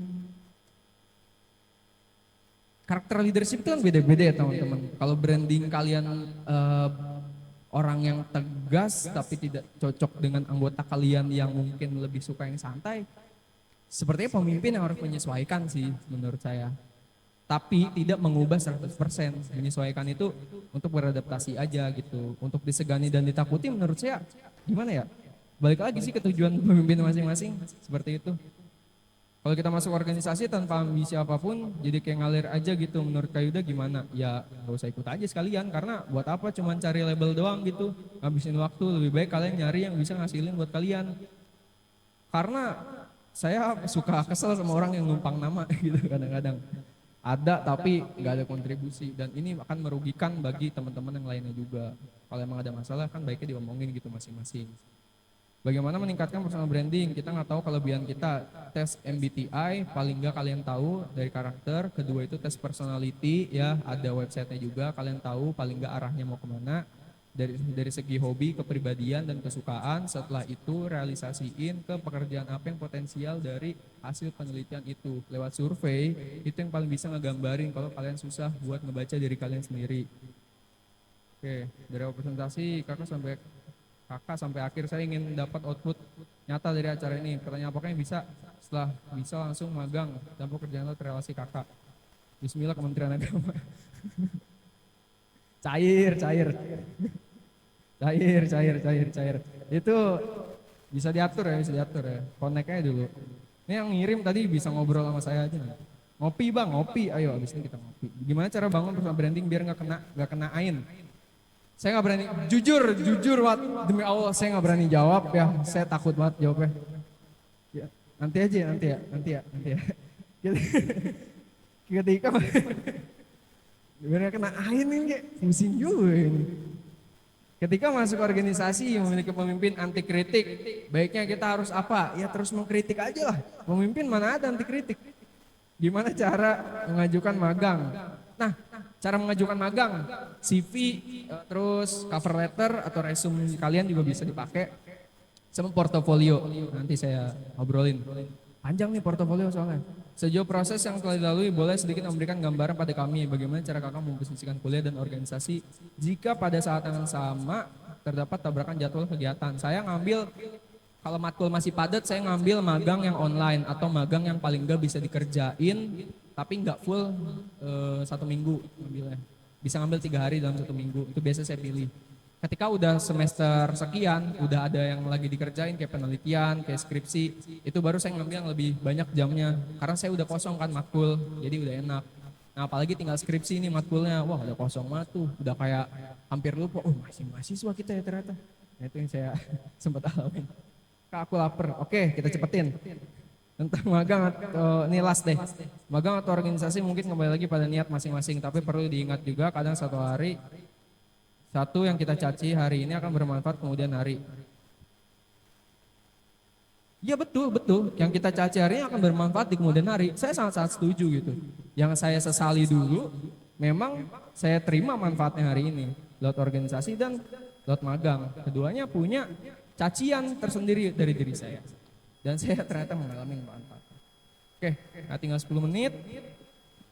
karakter leadership itu kan beda-beda ya teman-teman. Kalau branding kalian orang yang tegas tapi tidak cocok dengan anggota kalian yang mungkin lebih suka yang santai, sepertinya pemimpin yang harus menyesuaikan sih menurut saya. Tapi tidak mengubah 100%, menyesuaikan itu untuk beradaptasi aja gitu. Untuk disegani dan ditakuti menurut saya gimana ya? Balik lagi sih ke tujuan pemimpin masing-masing, seperti itu. Kalau kita masuk organisasi tanpa ambisi apapun, jadi kayak ngalir aja gitu, menurut Kak Yuda gimana? Ya gak usah ikut aja sekalian, karena buat apa cuman cari label doang gitu, ngabisin waktu, lebih baik kalian nyari yang bisa ngasilin buat kalian. Karena saya suka kesel sama orang yang numpang nama gitu kadang-kadang. Ada tapi gak ada kontribusi, dan ini akan merugikan bagi teman-teman yang lainnya juga. Kalau emang ada masalah kan baiknya diomongin gitu masing-masing. Bagaimana meningkatkan personal branding? Kita nggak tahu kelebihan kita. Tes MBTI paling nggak kalian tahu dari karakter. Kedua itu tes personality ya, ada websitenya juga. Kalian tahu paling nggak arahnya mau kemana. Dari segi hobi, kepribadian dan kesukaan. Setelah itu realisasiin ke pekerjaan apa yang potensial dari hasil penelitian itu. Lewat survei itu yang paling bisa ngegambarin kalau kalian susah buat ngebaca diri kalian sendiri. Oke, dari presentasi kakak sampai akhir saya ingin dapat output nyata dari acara ini. Pertanyaan apakah yang bisa setelah bisa langsung magang dan pekerjaan lo terrelasi kakak. Bismillah Kementerian Agama. Cair. Itu bisa diatur ya. Connect aja dulu. Ini yang ngirim tadi bisa ngobrol sama saya aja. Ngopi bang, ngopi. Ayo abis ini kita ngopi. Gimana cara bangun personal branding biar nggak kena ain? Saya nggak berani, jujur, Wat, demi Allah saya nggak berani jawab ya, saya takut banget jawabnya. Ya, nanti ya. Ketika benar kena ain ini kayak pusing juga ini. Ketika masuk organisasi memiliki pemimpin anti kritik, baiknya kita harus apa? Ya terus mengkritik aja lah. Pemimpin mana ada anti kritik? Gimana cara mengajukan magang? Nah, cara mengajukan magang, CV, terus cover letter atau resume kalian juga bisa dipakai sama portofolio. Nanti saya ngobrolin. Panjang nih portofolio soalnya. Sejauh proses yang telah dilalui, boleh sedikit memberikan gambaran pada kami bagaimana cara kakak memposisikan kuliah dan organisasi jika pada saat yang sama terdapat tabrakan jadwal kegiatan. Saya ngambil, kalau matkul masih padat, saya ngambil magang yang online atau magang yang paling enggak bisa dikerjain tapi nggak full 1 minggu ngambilnya. Bisa ngambil 3 hari dalam 1 minggu, itu biasa saya pilih. Ketika udah semester sekian, udah ada yang lagi dikerjain kayak penelitian, kayak skripsi, itu baru saya ngambil yang lebih banyak jamnya. Karena saya udah kosong kan matkul, jadi udah enak. Nah apalagi tinggal skripsi ini matkulnya, wah udah kosong banget tuh, udah kayak hampir lupa, oh masih mahasiswa kita ya ternyata. Nah itu yang saya sempat alamin. Kak aku lapar, oke kita cepetin. Tentang magang atau ini last deh. Magang atau organisasi mungkin kembali lagi pada niat masing-masing, tapi perlu diingat juga kadang satu yang kita caci hari ini akan bermanfaat kemudian hari. Iya betul. Yang kita caci hari ini akan bermanfaat di kemudian hari. Saya sangat setuju gitu. Yang saya sesali dulu, memang saya terima manfaatnya hari ini lewat organisasi dan lewat magang. Keduanya punya cacian tersendiri dari diri saya. Dan saya ternyata mengalami manfaat. Oke, nah tinggal 10 menit.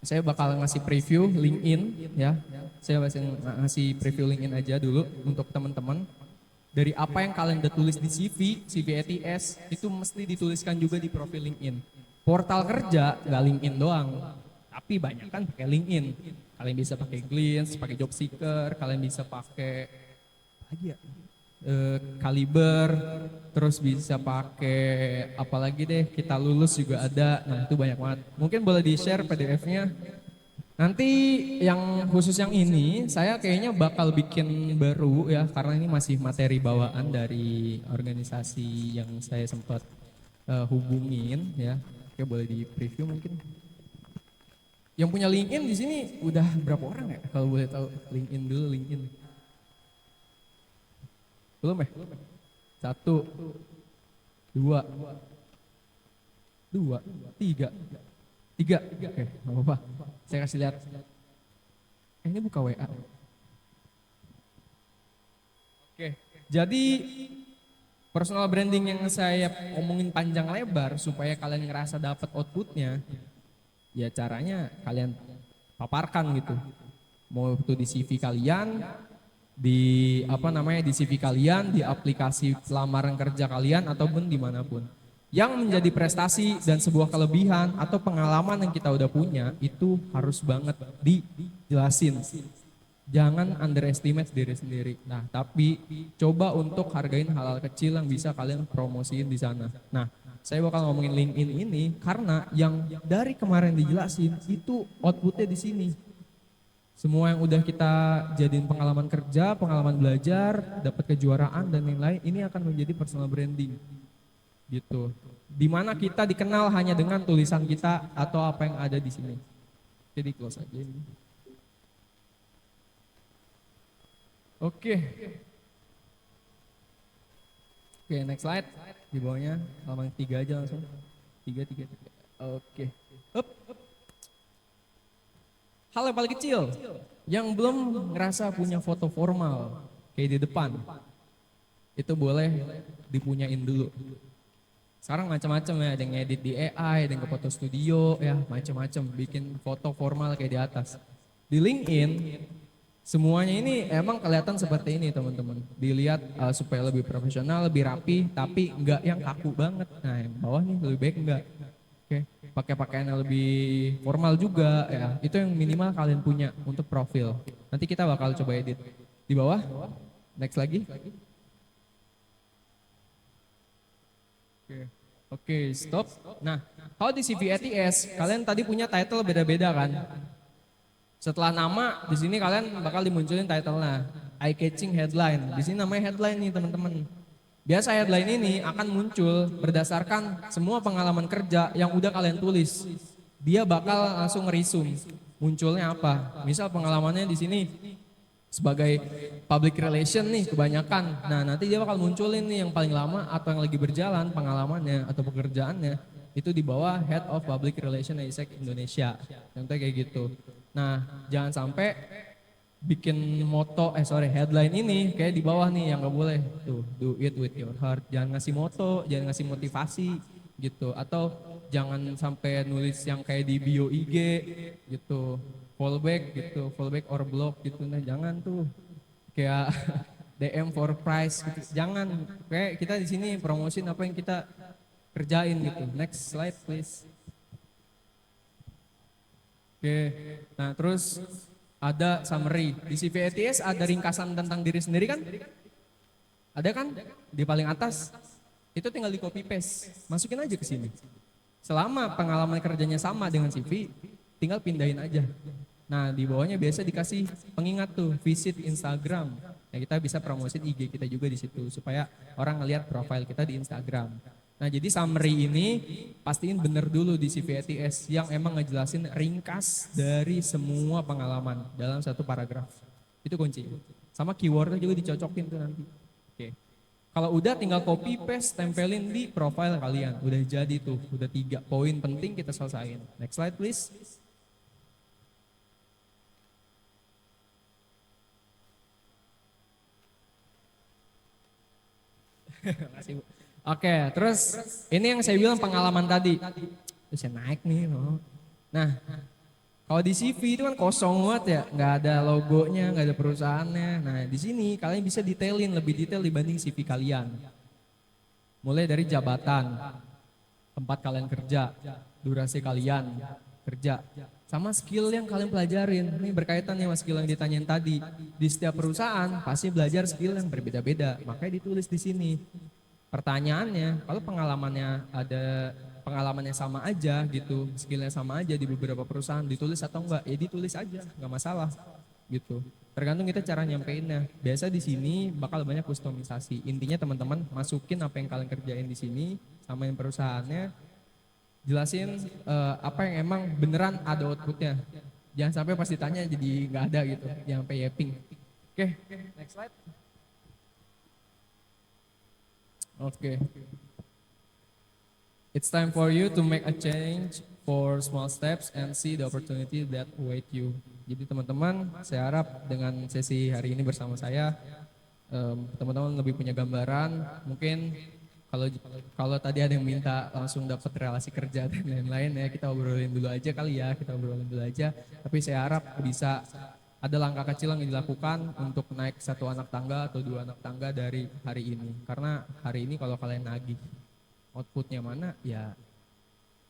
Saya bakal ngasih preview LinkedIn ya. Saya ngasih preview LinkedIn aja dulu untuk teman-teman. Dari apa yang kalian udah tulis di CV ATS, itu mesti dituliskan juga di profil LinkedIn. Portal kerja gak LinkedIn doang, tapi banyak kan pakai LinkedIn. Kalian bisa pakai Glints, pakai Job Seeker, kalian bisa pakai apa lagi ya? Kaliber, terus bisa pakai apalagi deh, kita lulus juga ada. Nah itu banyak banget, mungkin boleh di share PDF-nya Nanti yang khusus yang ini saya kayaknya bakal bikin baru ya karena ini masih materi bawaan dari organisasi yang saya sempat hubungin ya. Oke, boleh di preview mungkin. Yang punya LinkedIn di sini udah berapa orang ya? Kalau boleh tahu LinkedIn dulu LinkedIn. Belum ya? 1, 2, 3. 3. Oke, nggak apa-apa. Saya kasih lihat. Ini buka WA. Oke, jadi personal branding yang saya omongin panjang lebar supaya kalian ngerasa dapat outputnya, ya caranya kalian paparkan gitu. Mau itu di CV kalian, di di CV kalian, di aplikasi lamaran kerja kalian ataupun dimanapun. Yang menjadi prestasi dan sebuah kelebihan atau pengalaman yang kita udah punya itu harus banget dijelasin. Jangan underestimate diri sendiri. Nah, tapi coba untuk hargain hal-hal kecil yang bisa kalian promosiin di sana. Nah, saya bakal ngomongin LinkedIn ini karena yang dari kemarin dijelasin itu outputnya di sini. Semua yang udah kita jadiin pengalaman kerja, pengalaman belajar, dapat kejuaraan dan lain-lain, ini akan menjadi personal branding. Gitu. Dimana kita dikenal hanya dengan tulisan kita atau apa yang ada di sini. Jadi close aja ini. Oke, next slide. Di bawahnya halaman 3 aja langsung. 3. Oke. Up. Hal yang paling kecil yang belum ngerasa punya foto formal kayak di depan, itu boleh dipunyain dulu. Sekarang macam-macam ya, ada yang ngedit di AI, ada yang ke foto studio ya, macam-macam bikin foto formal kayak di atas. Di LinkedIn semuanya ini emang kelihatan seperti ini teman-teman. Dilihat supaya lebih profesional, lebih rapi, tapi enggak yang kaku banget. Nah yang bawah nih lebih baik enggak. Oke, pakai pakaian yang lebih formal juga ya. Itu yang minimal kalian punya untuk profil. Nanti kita bakal coba edit. Di bawah, next lagi. Oke, stop. Nah, kalau di CV ATS, kalian tadi punya title beda-beda kan? Setelah nama, di sini kalian bakal dimunculin title-nya. Eye catching headline. Di sini namanya headline nih teman-teman. Biasa headline ini akan muncul berdasarkan semua pengalaman kerja yang udah kalian tulis. Dia bakal langsung ngerisum. Munculnya apa? Misal pengalamannya di sini sebagai public relation nih kebanyakan. Nah nanti dia bakal munculin nih yang paling lama atau yang lagi berjalan pengalamannya atau pekerjaannya. Itu di bawah Head of Public Relation AIESEC Indonesia. Contohnya kayak gitu. Nah, jangan sampai bikin headline ini kayak di bawah nih yang gak boleh. Tuh, do it with your heart. Jangan ngasih moto, jangan ngasih motivasi gitu. Atau jangan sampai nulis yang kayak di bio IG gitu. Fallback or block gitu. Nah, jangan tuh kayak DM for price gitu. Jangan. Kayak kita di sini promosin apa yang kita kerjain gitu. Next slide please. Oke, nah terus ada summary. Di CV ATS ada ringkasan tentang diri sendiri kan? Ada kan? Di paling atas. Itu tinggal di copy paste. Masukin aja ke sini. Selama pengalaman kerjanya sama dengan CV, tinggal pindahin aja. Nah, di bawahnya biasa dikasih pengingat tuh, visit Instagram. Ya, kita bisa promosin IG kita juga di situ supaya orang ngelihat profil kita di Instagram. Nah, jadi summary ini pastiin bener dulu di CV ATS yang emang ngejelasin ringkas dari semua pengalaman dalam satu paragraf. Itu kunci. Sama keywordnya juga dicocokin tuh nanti. Oke. Kalau udah tinggal copy paste, tempelin di profile kalian. Udah jadi tuh, udah 3 poin penting kita selesain. Next slide please. Makasih, Bu. Oke, terus ini yang saya bilang pengalaman tadi. Terus saya naik nih. Nah, kalau di CV itu kan kosong banget ya, nggak ada logonya, nggak ada perusahaannya. Nah, di sini kalian bisa detailin lebih detail dibanding CV kalian. Mulai dari jabatan, tempat kalian kerja, durasi kalian kerja, sama skill yang kalian pelajarin. Ini berkaitan nih sama skill yang ditanyain tadi. Di setiap perusahaan pasti belajar skill yang berbeda-beda, makanya ditulis di sini. Pertanyaannya, kalau pengalamannya ada pengalamannya sama aja gitu, skillnya sama aja di beberapa perusahaan, ditulis atau enggak, ya ditulis aja, nggak masalah gitu. Tergantung kita cara nyampeinnya. Biasa di sini bakal banyak kustomisasi. Intinya teman-teman masukin apa yang kalian kerjain di sini sama yang perusahaannya, jelasin apa yang emang beneran ada outputnya. Jangan sampai pas ditanya jadi nggak ada gitu, jangan sampai yapping. Oke, next slide. Oke. It's time for you to make a change for small steps and see the opportunity that await you. Jadi teman-teman, saya harap dengan sesi hari ini bersama saya, teman-teman lebih punya gambaran. Mungkin kalau tadi ada yang minta langsung dapat relasi kerja dan lain-lain ya, kita obrolin dulu aja kali ya, kita obrolin dulu aja. Tapi saya harap bisa ada langkah kecil yang dilakukan untuk naik 1 anak tangga atau 2 anak tangga dari hari ini. Karena hari ini kalau kalian nagih outputnya mana, ya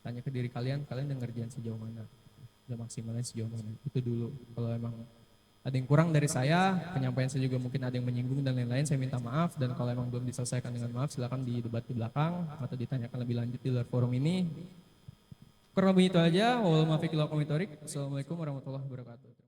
tanya ke diri kalian udah ngerjain sejauh mana, udah maksimalnya sejauh mana, itu dulu. Kalau emang ada yang kurang dari saya, penyampaian saya juga mungkin ada yang menyinggung dan lain-lain, saya minta maaf. Dan kalau emang belum diselesaikan dengan maaf, silakan didebat di belakang atau ditanyakan lebih lanjut di luar forum ini. Kurang lebih itu aja. Wassalamualaikum warahmatullahi wabarakatuh.